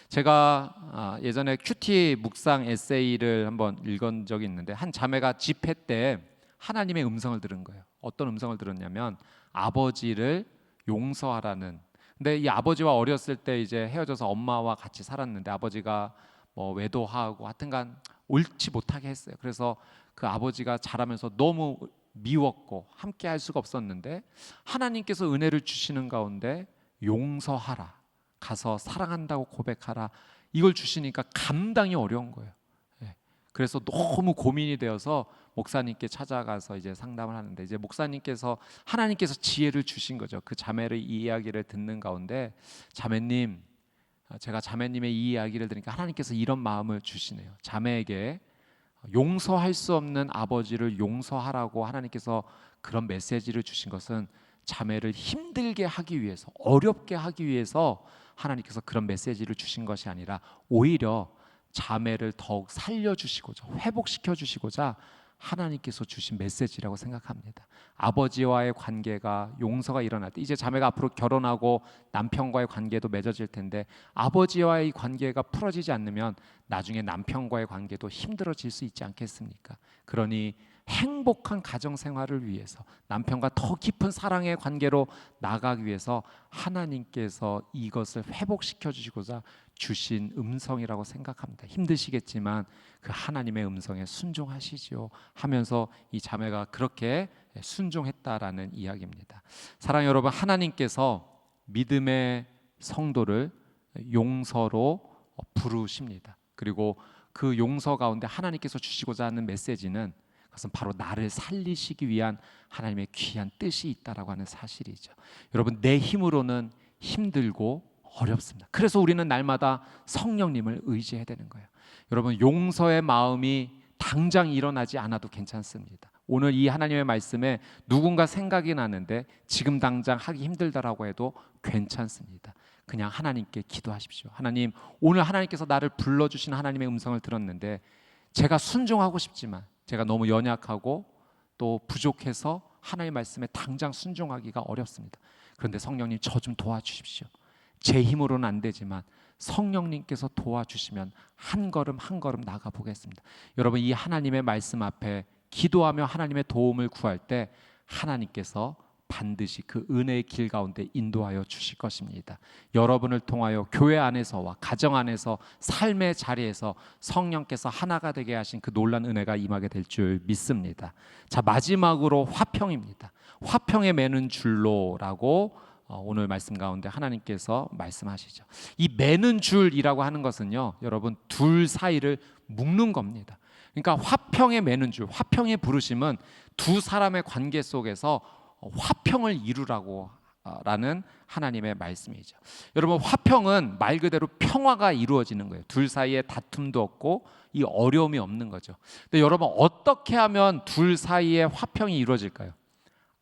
제가 예전에 큐티 묵상 에세이를 한번 읽은 적이 있는데 한 자매가 집회 때 하나님의 음성을 들은 거예요. 어떤 음성을 들었냐면 아버지를 용서하라는. 근데 이 아버지와 어렸을 때 이제 헤어져서 엄마와 같이 살았는데 아버지가 뭐 외도하고 하여튼간 옳지 못하게 했어요. 그래서 그 아버지가 자라면서 너무 미웠고 함께 할 수가 없었는데 하나님께서 은혜를 주시는 가운데 용서하라, 가서 사랑한다고 고백하라, 이걸 주시니까 감당이 어려운 거예요. 그래서 너무 고민이 되어서 목사님께 찾아가서 이제 상담을 하는데 이제 목사님께서 하나님께서 지혜를 주신 거죠. 그 자매의 이 이야기를 듣는 가운데 자매님, 제가 자매님의 이 이야기를 들으니까 하나님께서 이런 마음을 주시네요. 자매에게 용서할 수 없는 아버지를 용서하라고 하나님께서 그런 메시지를 주신 것은 자매를 힘들게 하기 위해서, 어렵게 하기 위해서 하나님께서 그런 메시지를 주신 것이 아니라 오히려 자매를 더욱 살려주시고자, 회복시켜주시고자 하나님께서 주신 메시지라고 생각합니다. 아버지와의 관계가 용서가 일어날 때 이제 자매가 앞으로 결혼하고 남편과의 관계도 맺어질 텐데 아버지와의 관계가 풀어지지 않으면 나중에 남편과의 관계도 힘들어질 수 있지 않겠습니까? 그러니 행복한 가정 생활을 위해서 남편과 더 깊은 사랑의 관계로 나가기 위해서 하나님께서 이것을 회복시켜 주시고자 주신 음성이라고 생각합니다. 힘드시겠지만 그 하나님의 음성에 순종하시지요 하면서 이 자매가 그렇게 순종했다라는 이야기입니다. 사랑하는 여러분, 하나님께서 믿음의 성도를 용서로 부르십니다. 그리고 그 용서 가운데 하나님께서 주시고자 하는 메시지는 그것은 바로 나를 살리시기 위한 하나님의 귀한 뜻이 있다라고 하는 사실이죠. 여러분, 내 힘으로는 힘들고 어렵습니다. 그래서 우리는 날마다 성령님을 의지해야 되는 거예요. 여러분, 용서의 마음이 당장 일어나지 않아도 괜찮습니다. 오늘 이 하나님의 말씀에 누군가 생각이 나는데 지금 당장 하기 힘들다라고 해도 괜찮습니다. 그냥 하나님께 기도하십시오. 하나님, 오늘 하나님께서 나를 불러주신 하나님의 음성을 들었는데 제가 순종하고 싶지만 제가 너무 연약하고 또 부족해서 하나님의 말씀에 당장 순종하기가 어렵습니다. 그런데 성령님, 저 좀 도와주십시오. 제 힘으로는 안 되지만 성령님께서 도와주시면 한 걸음 한 걸음 나가 보겠습니다. 여러분, 이 하나님의 말씀 앞에 기도하며 하나님의 도움을 구할 때 하나님께서 반드시 그 은혜의 길 가운데 인도하여 주실 것입니다. 여러분을 통하여 교회 안에서와 가정 안에서 삶의 자리에서 성령께서 하나가 되게 하신 그 놀라운 은혜가 임하게 될 줄 믿습니다. 자, 마지막으로 화평입니다. 화평에 매는 줄로라고 오늘 말씀 가운데 하나님께서 말씀하시죠. 이 매는 줄이라고 하는 것은요, 여러분, 둘 사이를 묶는 겁니다. 그러니까 화평에 매는 줄, 화평의 부르심은 두 사람의 관계 속에서 화평을 이루라고 라는 하나님의 말씀이죠. 여러분, 화평은 말 그대로 평화가 이루어지는 거예요. 둘 사이에 다툼도 없고 이 어려움이 없는 거죠. 근데 여러분, 어떻게 하면 둘 사이에 화평이 이루어질까요?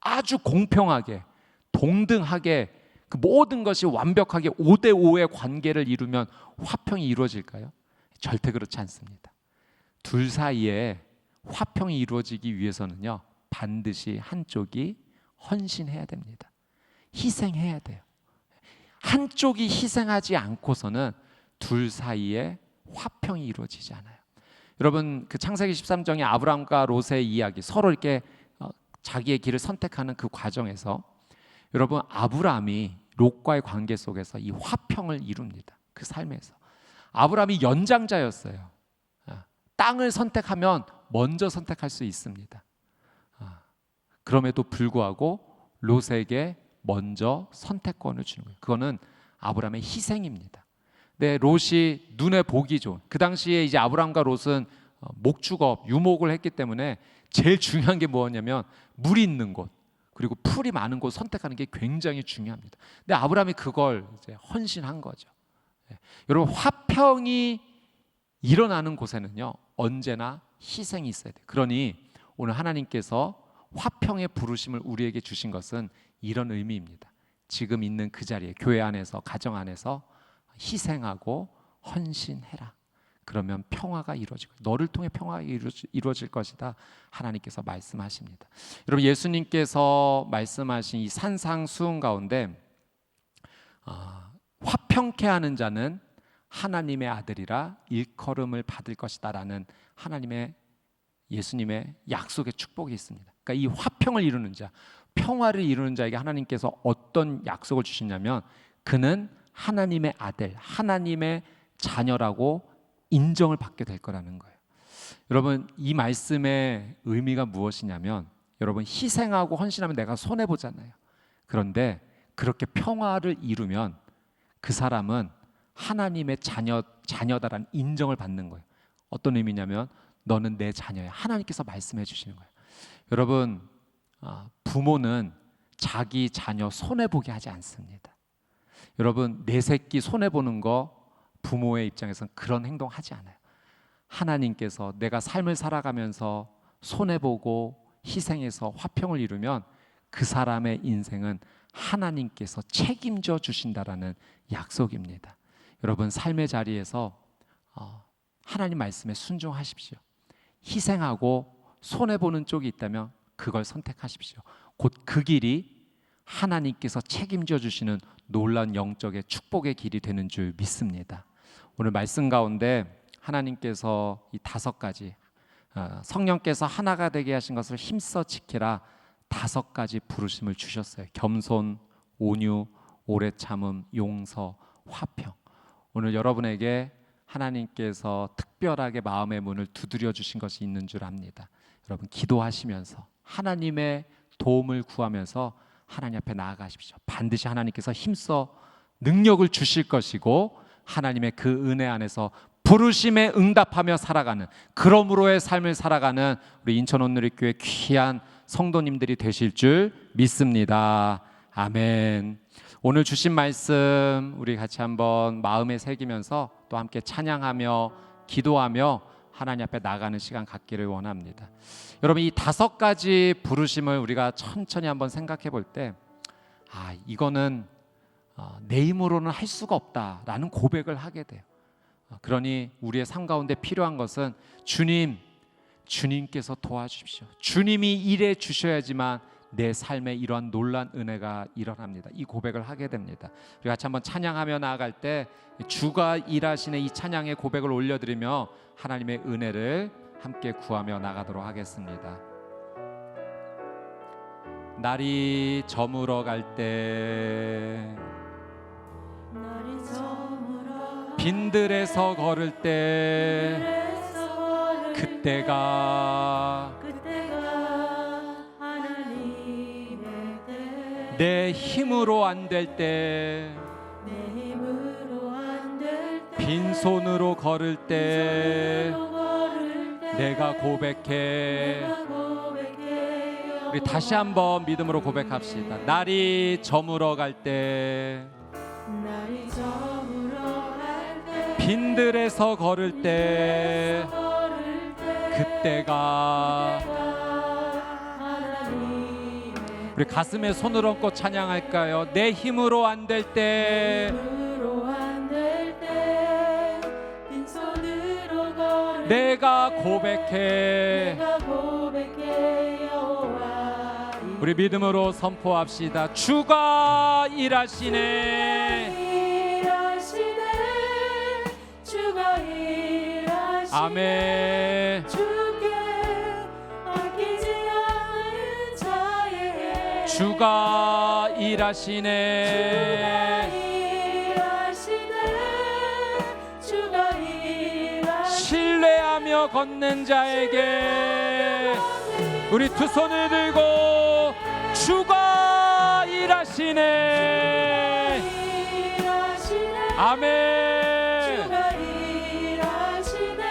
아주 공평하게, 동등하게, 그 모든 것이 완벽하게 5대5의 관계를 이루면 화평이 이루어질까요? 절대 그렇지 않습니다. 둘 사이에 화평이 이루어지기 위해서는요, 반드시 한쪽이 헌신해야 됩니다. 희생해야 돼요. 한쪽이 희생하지 않고서는 둘 사이에 화평이 이루어지지 않아요. 여러분, 그 창세기 13장의 아브라함과 롯의 이야기, 서로 이렇게 자기의 길을 선택하는 그 과정에서 여러분, 아브라함이 롯과의 관계 속에서 이 화평을 이룹니다. 그 삶에서 아브라함이 연장자였어요. 땅을 선택하면 먼저 선택할 수 있습니다. 그럼에도 불구하고 롯에게 먼저 선택권을 주는 거예요. 그거는 아브라함의 희생입니다. 근데 롯이 눈에 보기 좋은, 그 당시에 이제 아브라함과 롯은 목축업, 유목을 했기 때문에 제일 중요한 게 뭐였냐면 물이 있는 곳, 그리고 풀이 많은 곳 선택하는 게 굉장히 중요합니다. 근데 아브라함이 그걸 이제 헌신한 거죠. 여러분, 화평이 일어나는 곳에는요, 언제나 희생이 있어야 돼요. 그러니 오늘 하나님께서 화평의 부르심을 우리에게 주신 것은 이런 의미입니다. 지금 있는 그 자리에, 교회 안에서, 가정 안에서 희생하고 헌신해라. 그러면 평화가 이루어지고 너를 통해 평화가 이루어질 것이다. 하나님께서 말씀하십니다. 여러분, 예수님께서 말씀하신 이 산상수훈 가운데 화평케 하는 자는 하나님의 아들이라 일컬음을 받을 것이다 라는 하나님의, 예수님의 약속의 축복이 있습니다. 그러니까 이 화평을 이루는 자, 평화를 이루는 자에게 하나님께서 어떤 약속을 주시냐면 그는 하나님의 아들, 하나님의 자녀라고 인정을 받게 될 거라는 거예요. 여러분, 이 말씀의 의미가 무엇이냐면, 여러분, 희생하고 헌신하면 내가 손해보잖아요. 그런데 그렇게 평화를 이루면 그 사람은 하나님의 자녀다라는 인정을 받는 거예요. 어떤 의미냐면 너는 내 자녀야. 하나님께서 말씀해 주시는 거예요. 여러분, 부모는 자기 자녀 손해보게 하지 않습니다. 여러분, 내 새끼 손해보는 거 부모의 입장에서는 그런 행동하지 않아요. 하나님께서 내가 삶을 살아가면서 손해보고 희생해서 화평을 이루면 그 사람의 인생은 하나님께서 책임져 주신다라는 약속입니다. 여러분, 삶의 자리에서 하나님 말씀에 순종하십시오. 희생하고 손해보는 쪽이 있다면 그걸 선택하십시오. 곧 그 길이 하나님께서 책임져 주시는 놀라운 영적의 축복의 길이 되는 줄 믿습니다. 오늘 말씀 가운데 하나님께서 이 5가지, 성령께서 하나가 되게 하신 것을 힘써 지키라, 5가지 부르심을 주셨어요. 겸손, 온유, 오래 참음, 용서, 화평. 오늘 여러분에게 하나님께서 특별하게 마음의 문을 두드려 주신 것이 있는 줄 압니다. 여러분, 기도하시면서 하나님의 도움을 구하면서 하나님 앞에 나아가십시오. 반드시 하나님께서 힘써 능력을 주실 것이고 하나님의 그 은혜 안에서 부르심에 응답하며 살아가는, 그러므로의 삶을 살아가는 우리 인천 온누리교회 귀한 성도님들이 되실 줄 믿습니다. 아멘. 오늘 주신 말씀 우리 같이 한번 마음에 새기면서 또 함께 찬양하며 기도하며 하나님 앞에 나가는 시간 갖기를 원합니다. 여러분, 이 5가지 부르심을 우리가 천천히 한번 생각해 볼 때, 이거는 내 힘으로는 할 수가 없다라는 고백을 하게 돼요. 그러니 우리의 삶 가운데 필요한 것은 주님께서 도와주십시오. 주님이 일해 주셔야지만 내 삶에 이러한 놀란 은혜가 일어납니다. 이 고백을 하게 됩니다. 우리 같이 한번 찬양하며 나아갈 때 주가 일하시는 이 찬양의 고백을 올려드리며 하나님의 은혜를 함께 구하며 나가도록 하겠습니다. 날이 저물어 갈 때, 빈들에서 걸을 때, 그때가 내 힘으로 안 될 때, 빈손으로 걸을 때 내가 고백해. 우리 다시 한번 믿음으로 고백합시다. 날이 저물어 갈 때, 빈들에서 걸을 때, 그때가. 우리 가슴에 손을 얹고 찬양할까요? 내 힘으로 안 될 때, 내가 고백해. 우리 믿음으로 선포합시다. 주가 일하시네. 주가 일하시네. 아멘. 주가 일하시네. 주가 일하시네. 신뢰하며 걷는 자에게 우리 두 손을 들고 주가 일하시네. 아멘. 주가 일하시네.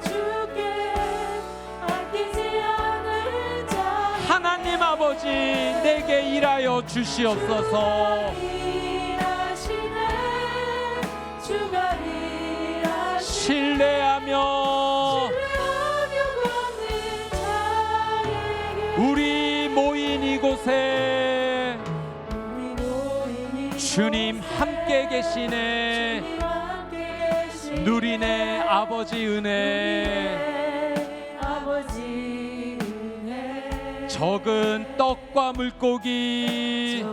주께 아끼지 않을 자. 하나님 아버지, 내게 일하여 주시옵소서. 주가 일하시네. 신뢰하며 우리 모인 이곳에 주님 함께 계시네. 누리네 아버지 은혜. 적은 떡과 물고기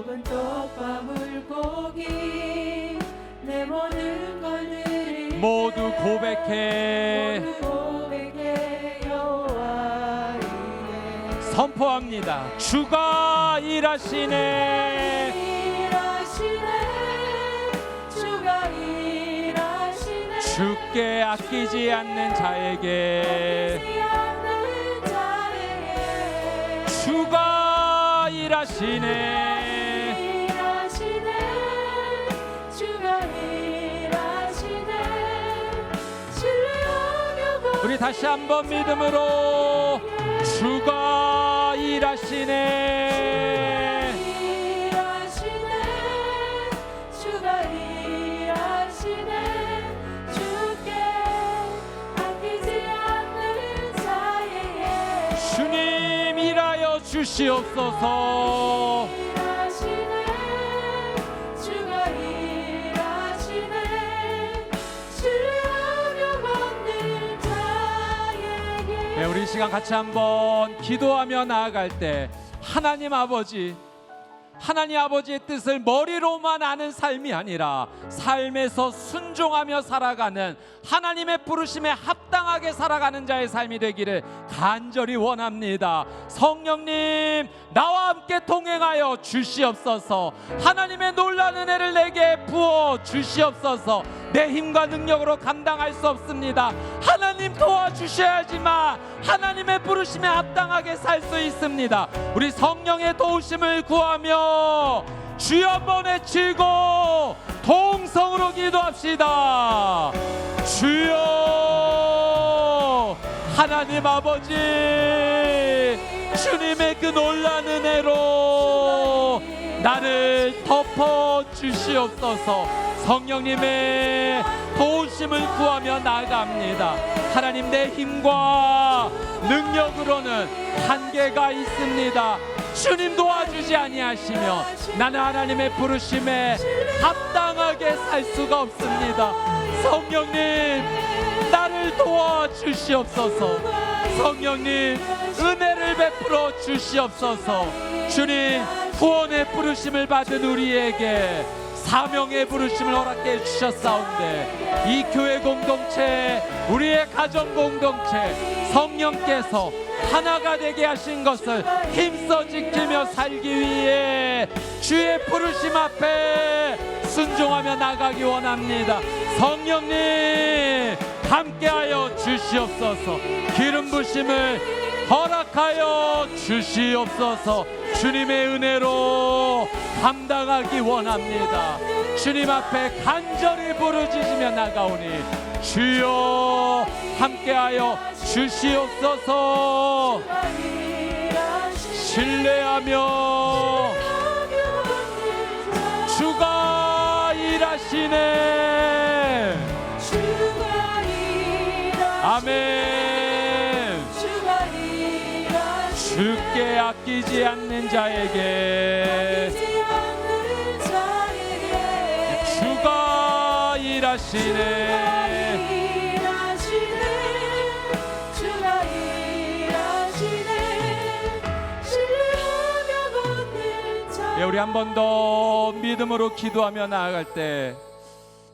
내 모든 걸들이 모두 고백해. 여호와 이에 선포합니다. 주가 일하시네. 주가 일하시네. 주께 아끼지 않는 자에게 주가 일하시네. 주가 일하시네. 우리 다시 한번 믿음으로 주가 일하시네. 주가 일하시네. 주께 아끼지 않는 자에게 주님 일하여 주시옵소서. 주가 일하시네. 신뢰하며 걷는 자에게. 네, 우리 이 시간 같이 한번 기도하며 나아갈 때 하나님 아버지의 뜻을 머리로만 아는 삶이 아니라 삶에서 순종하며 살아가는, 하나님의 부르심에 합당하게 살아가는 자의 삶이 되기를 간절히 원합니다. 성령님, 나와 함께 동행하여 주시옵소서. 하나님의 놀라운 은혜를 내게 부어 주시옵소서. 내 힘과 능력으로 감당할 수 없습니다. 하나님 도와주셔야지만 하나님의 부르심에 합당하게 살 수 있습니다. 우리 성령의 도우심을 구하며 주여 한번 외치고 동성으로 기도합시다. 주여, 하나님 아버지, 주님의 그 놀라운 은혜로 나를 덮어 주시옵소서. 성령님의 도우심을 구하며 나아갑니다. 하나님, 내 힘과 능력으로는 한계가 있습니다. 주님 도와주지 아니하시며 나는 하나님의 부르심에 합당하게 살 수가 없습니다. 성령님, 나를 도와주시옵소서. 성령님, 은혜를 베풀어 주시옵소서. 주님, 구원의 부르심을 받은 우리에게 사명의 부르심을 허락해 주셨사온데, 이 교회 공동체, 우리의 가정 공동체, 성령께서 하나가 되게 하신 것을 힘써 지키며 살기 위해 주의 부르심 앞에 순종하며 나가기 원합니다. 성령님, 함께하여 주시옵소서. 기름 부심을 허락하여 주시옵소서. 주님의 은혜로 감당하기 원합니다. 주님 앞에 간절히 부르짖으며 나가오니 주여 함께하여 주시옵소서. 신뢰하며 주가 일하시네. 아멘. 주께 아끼지 않는 자에게 주가 일하시네. 우리 한 번 더 믿음으로 기도하며 나아갈 때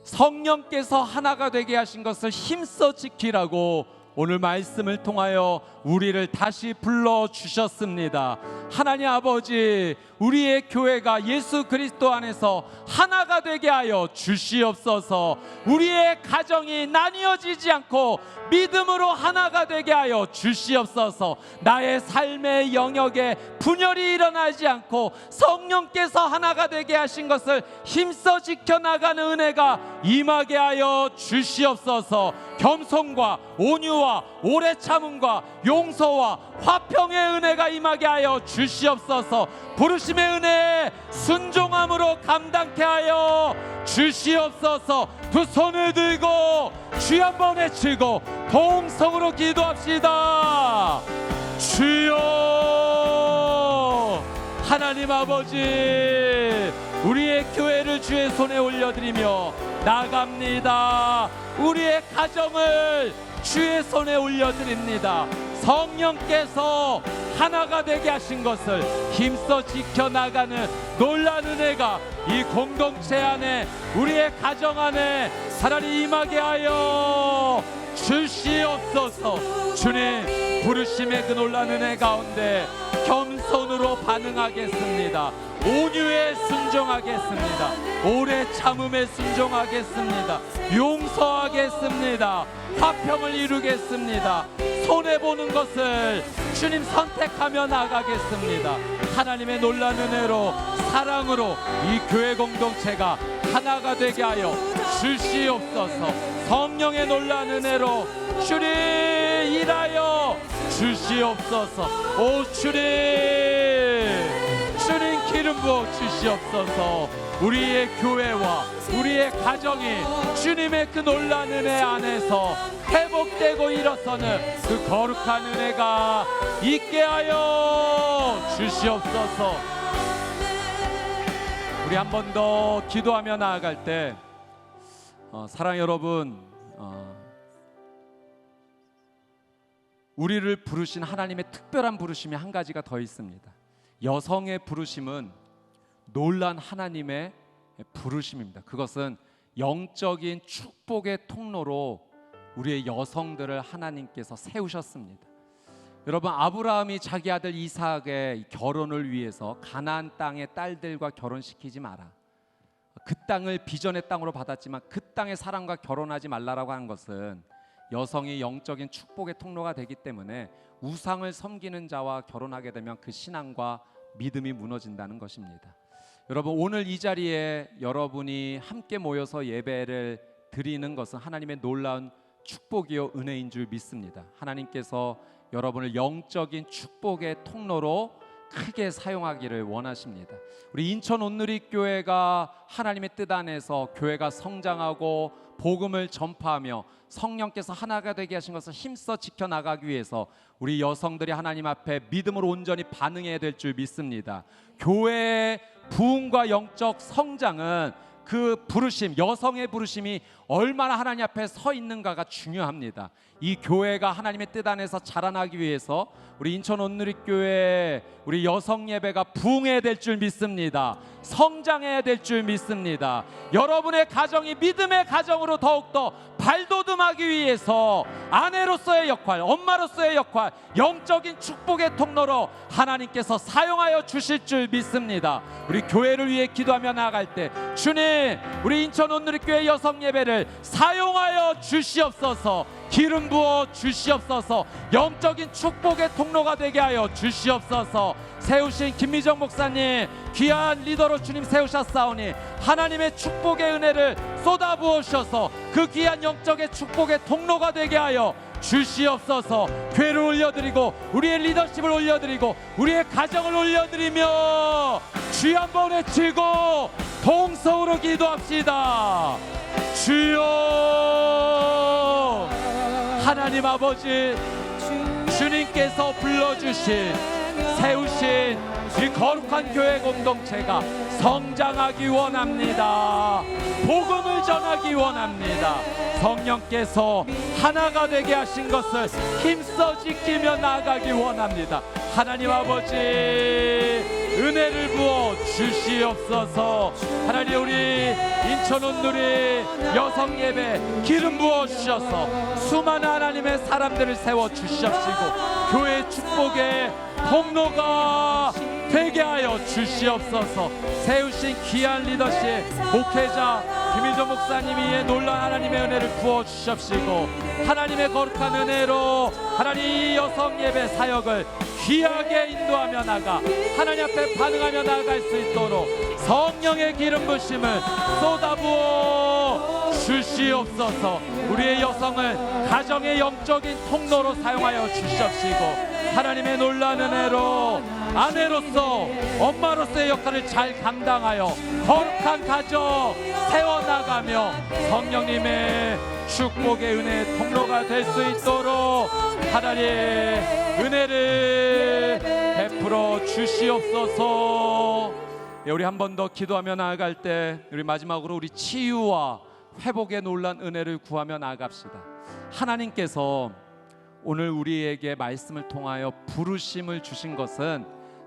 성령께서 하나가 되게 하신 것을 힘써 지키라고 오늘 말씀을 통하여 우리를 다시 불러주셨습니다. 하나님 아버지, 우리의 교회가 예수 그리스도 안에서 하나가 되게 하여 주시옵소서. 우리의 가정이 나뉘어지지 않고 믿음으로 하나가 되게 하여 주시옵소서. 나의 삶의 영역에 분열이 일어나지 않고 성령께서 하나가 되게 하신 것을 힘써 지켜나가는 은혜가 임하게 하여 주시옵소서. 겸손과 온유와 오래 참음과 용서와 화평의 은혜가 임하게 하여 주시옵소서. 부르심의 은혜 순종함으로 감당케 하여 주시옵소서. 두 손을 들고 주여 한번 외치고 동성으로 기도합시다. 주여. 하나님 아버지, 우리의 교회를 주의 손에 올려드리며 나갑니다. 우리의 가정을 주의 손에 올려드립니다. 성령께서 하나가 되게 하신 것을 힘써 지켜나가는 놀라운 은혜가 이 공동체 안에, 우리의 가정 안에 차라리 임하게 하여 주시옵소서. 주님, 부르심의 그 놀라운 은혜 가운데 겸손으로 반응하겠습니다. 온유에 순종하겠습니다. 오래 참음에 순종하겠습니다. 용서하겠습니다. 화평을 이루겠습니다. 손해보는 것을 주님 선택하며 나가겠습니다. 하나님의 놀라운 은혜로, 사랑으로 이 교회 공동체가 하나가 되게 하여 주시옵소서. 성령의 놀라운 은혜로 주님 일하여 주시옵소서. 오 주님 기름 부어 주시옵소서. 우리의 교회와 우리의 가정이 주님의 그 놀라운 은혜 안에서 회복되고 일어서는 그 거룩한 은혜가 있게 하여 주시옵소서. 우리 한 번 더 기도하며 나아갈 때 사랑 여러분, 우리를 부르신 하나님의 특별한 부르심이 한 가지가 더 있습니다. 여성의 부르심은 놀란 하나님의 부르심입니다. 그것은 영적인 축복의 통로로 우리의 여성들을 하나님께서 세우셨습니다. 여러분, 아브라함이 자기 아들 이삭의 결혼을 위해서 가나안 땅의 딸들과 결혼시키지 마라, 그 땅을 비전의 땅으로 받았지만 그 땅의 사람과 결혼하지 말라라고 하는 것은 여성이 영적인 축복의 통로가 되기 때문에 우상을 섬기는 자와 결혼하게 되면 그 신앙과 믿음이 무너진다는 것입니다. 여러분, 오늘 이 자리에 여러분이 함께 모여서 예배를 드리는 것은 하나님의 놀라운 축복이요 은혜인 줄 믿습니다. 하나님께서 여러분을 영적인 축복의 통로로 크게 사용하기를 원하십니다. 우리 인천 온누리교회가 하나님의 뜻 안에서 교회가 성장하고 복음을 전파하며 성령께서 하나가 되게 하신 것을 힘써 지켜나가기 위해서 우리 여성들이 하나님 앞에 믿음으로 온전히 반응해야 될 줄 믿습니다. 교회의 부흥과 영적 성장은 그 부르심, 여성의 부르심이 얼마나 하나님 앞에 서 있는가가 중요합니다. 이 교회가 하나님의 뜻 안에서 자라나기 위해서 우리 인천 온누리교회 우리 여성 예배가 부흥해야 될 줄 믿습니다. 성장해야 될 줄 믿습니다. 여러분의 가정이 믿음의 가정으로 더욱더 발돋움하기 위해서 아내로서의 역할, 엄마로서의 역할, 영적인 축복의 통로로 하나님께서 사용하여 주실 줄 믿습니다. 우리 교회를 위해 기도하며 나아갈 때 주님, 우리 인천 온누리교회 여성 예배를 사용하여 주시옵소서. 기름 부어 주시옵소서. 영적인 축복의 통로가 되게 하여 주시옵소서. 세우신 김미정 목사님 귀한 리더로 주님 세우셨사오니 하나님의 축복의 은혜를 쏟아부어 주셔서 그 귀한 영적의 축복의 통로가 되게 하여 주시옵소서. 교회를 올려드리고 우리의 리더십을 올려드리고 우리의 가정을 올려드리며 주여 한번 외치고 동성으로 기도합시다. 주여, 하나님 아버지, 주님께서 불러주신 세우신 이 거룩한 교회 공동체가 성장하기 원합니다. 복음을 전하기 원합니다. 성령께서 하나가 되게 하신 것을 힘써 지키며 나아가기 원합니다. 하나님 아버지, 은혜를 부어 주시옵소서. 하나님, 우리 인천 온누리 여성 예배 기름 부어 주셔서 수많은 하나님의 사람들을 세워 주시옵시고 교회 축복의 통로가 되게 하여 주시옵소서. 세우신 귀한 리더십 목회자 김희정 목사님이 놀라운 하나님의 은혜를 부어 주시옵시고 하나님의 거룩한 은혜로 하나님 이 여성 예배 사역을 귀하게 인도하며 나가 하나님 앞에 반응하며 나아갈 수 있도록 성령의 기름 부심을 쏟아부어 주시옵소서. 우리의 여성을 가정의 영적인 통로로 사용하여 주시옵시고 하나님의 놀라운 은혜로 아내로서 엄마로서의 역할을 잘 감당하여 거룩한 가정 세워나가며 성령님의 축복의 은혜의 통로가 될 수 있도록 하나님 은혜를 베풀어 주시옵소서. 우리 한 번 더 기도하며 나아갈 때 우리 마지막으로 우리 치유와 회복의 놀란 은혜를 구하며 나아갑시다. 하나님께서 오늘 우리에게 말씀을 통하여 부르심을 주신 것은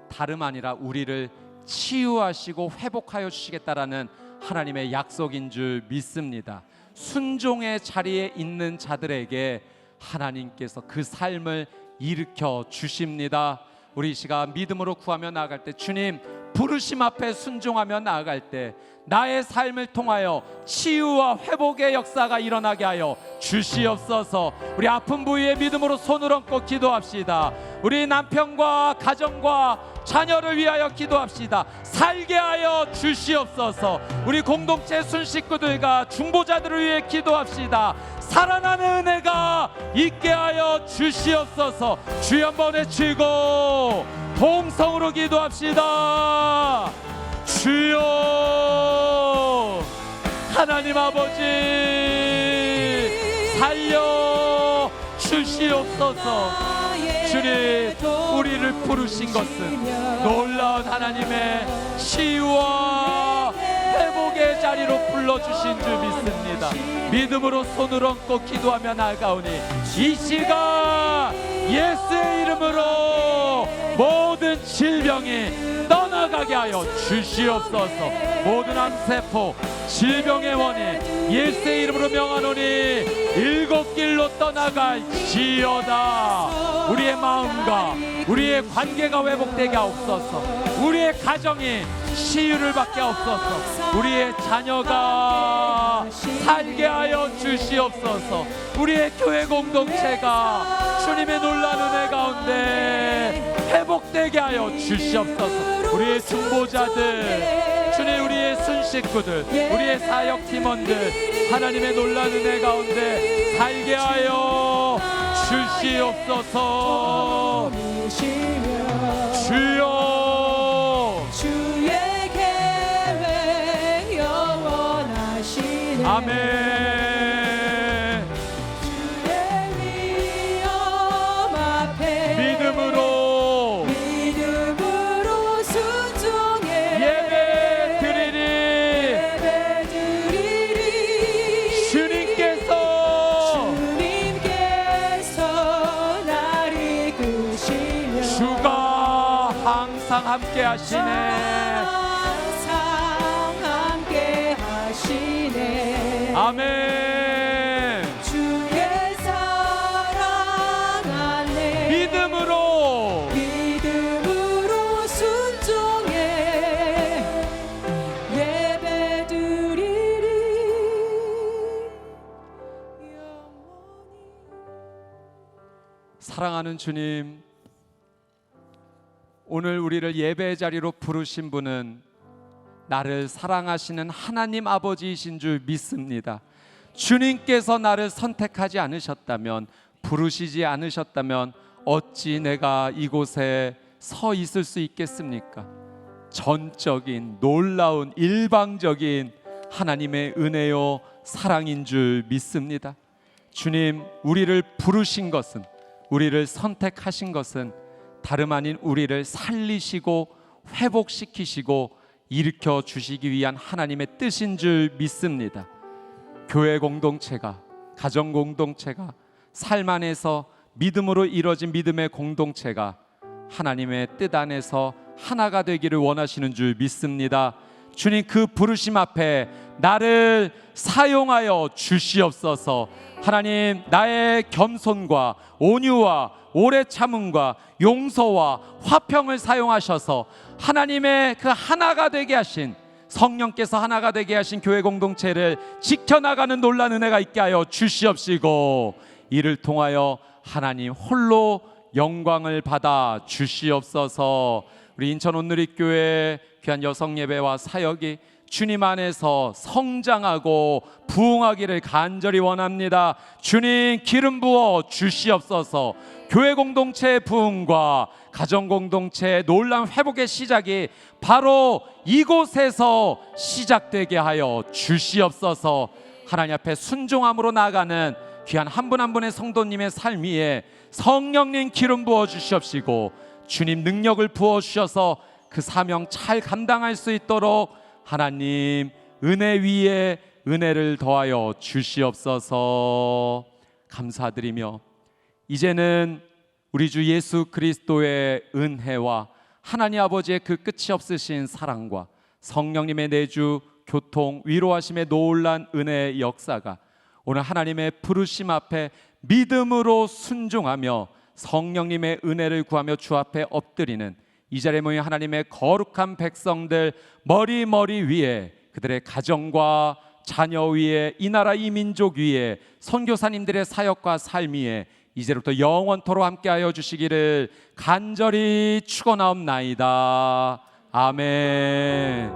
다름 아니라 우리를 치유하시고 회복하여 주시겠다라는 하나님의 약속인 줄 믿습니다. 순종의 자리에 있는 자들에게 하나님께서 그 삶을 일으켜 주십니다. 우리 이 시간 믿음으로 구하며 나아갈 때 주님 부르심 앞에 순종하며 나아갈 때 나의 삶을 통하여 치유와 회복의 역사가 일어나게 하여 주시옵소서. 우리 아픈 부위에 믿음으로 손을 얹고 기도합시다. 우리 남편과 가정과 자녀를 위하여 기도합시다. 살게 하여 주시옵소서. 우리 공동체 순식구들과 중보자들을 위해 기도합시다. 살아나는 은혜가 있게 하여 주시옵소서. 주여 한번 외치고 동성으로 기도합시다. 주여, 하나님 아버지 살려 주시옵소서. 주님, 우리를 부르신 것은 놀라운 하나님의 치유와 회복의 자리로 불러주신 줄 믿습니다. 믿음으로 손을 얹고 기도하며 나아가오니 이 시간 예수의 이름으로 모든 질병이 떠나가게 하여 주시옵소서. 모든 암세포 질병의 원인 예수의 이름으로 명하노니 일곱 길로 떠나갈지어다. 우리의 마음과 우리의 관계가 회복되게 하옵소서. 우리의 가정이 치유를 받게 하옵소서. 우리의 자녀가 살게 하여 주시옵소서. 우리의 교회 공동체가 주님의 놀라운 은혜 가운데 회복되게 하여 주시옵소서. 우리의 중보자들, 주님, 우리의 순식구들, 우리의 사역 팀원들 하나님의 놀라운 은혜 가운데 살게 하여 주시옵소서. 주여, 아멘. 주의 위엄 앞에 믿음으로 믿음으로 순종해 예배 드리리. 예배 드리리. 주님께서 나를 이끄시며 주가 항상 함께 하시네. 항상 함께 하시네. 아멘. 주의 사랑 안에 믿음으로 믿음으로 순종해 예배 드리리. 영원히 사랑하는 주님, 오늘 우리를 예배의 자리로 부르신 분은 나를 사랑하시는 하나님 아버지이신 줄 믿습니다. 주님께서 나를 선택하지 않으셨다면, 부르시지 않으셨다면 어찌 내가 이곳에 서 있을 수 있겠습니까? 전적인, 놀라운, 일방적인 하나님의 은혜요 사랑인 줄 믿습니다. 주님, 우리를 부르신 것은, 우리를 선택하신 것은 다름 아닌 우리를 살리시고 회복시키시고 일으켜 주시기 위한 하나님의 뜻인 줄 믿습니다. 교회 공동체가, 가정 공동체가, 삶 안에서 믿음으로 이루어진 믿음의 공동체가 하나님의 뜻 안에서 하나가 되기를 원하시는 줄 믿습니다. 주님, 그 부르심 앞에 나를 사용하여 주시옵소서. 하나님, 나의 겸손과 온유와 오래 참음과 용서와 화평을 사용하셔서 하나님의 그 하나가 되게 하신, 성령께서 하나가 되게 하신 교회 공동체를 지켜나가는 놀라운 은혜가 있게 하여 주시옵시고, 이를 통하여 하나님 홀로 영광을 받아 주시옵소서. 우리 인천 온누리교회 귀한 여성 예배와 사역이 주님 안에서 성장하고 부흥하기를 간절히 원합니다. 주님, 기름 부어 주시옵소서. 교회 공동체의 부흥과 가정 공동체의 놀라운 회복의 시작이 바로 이곳에서 시작되게 하여 주시옵소서. 하나님 앞에 순종함으로 나아가는 귀한 한 분 한 분의 성도님의 삶 위에 성령님 기름 부어 주시옵시고, 주님 능력을 부어 주셔서 그 사명 잘 감당할 수 있도록 하나님 은혜 위에 은혜를 더하여 주시옵소서. 감사드리며 이제는 우리 주 예수 그리스도의 은혜와 하나님 아버지의 그 끝이 없으신 사랑과 성령님의 내주 교통 위로하심의 놀란 은혜의 역사가 오늘 하나님의 부르심 앞에 믿음으로 순종하며 성령님의 은혜를 구하며 주 앞에 엎드리는 이 자리에 모인 하나님의 거룩한 백성들 머리 위에, 그들의 가정과 자녀 위에, 이 나라 이 민족 위에, 선교사님들의 사역과 삶 위에 이제부터 영원토록 함께하여 주시기를 간절히 축원하옵나이다. 아멘.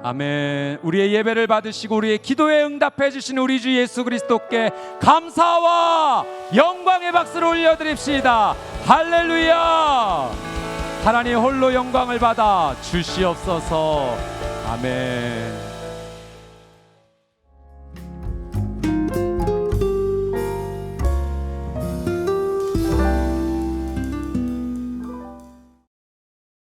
아멘. 우리의 예배를 받으시고 우리의 기도에 응답해 주시는 우리 주 예수 그리스도께 감사와 영광의 박수를 올려드립시다. 할렐루야. 하나님 홀로 영광을 받아 주시옵소서. 아멘.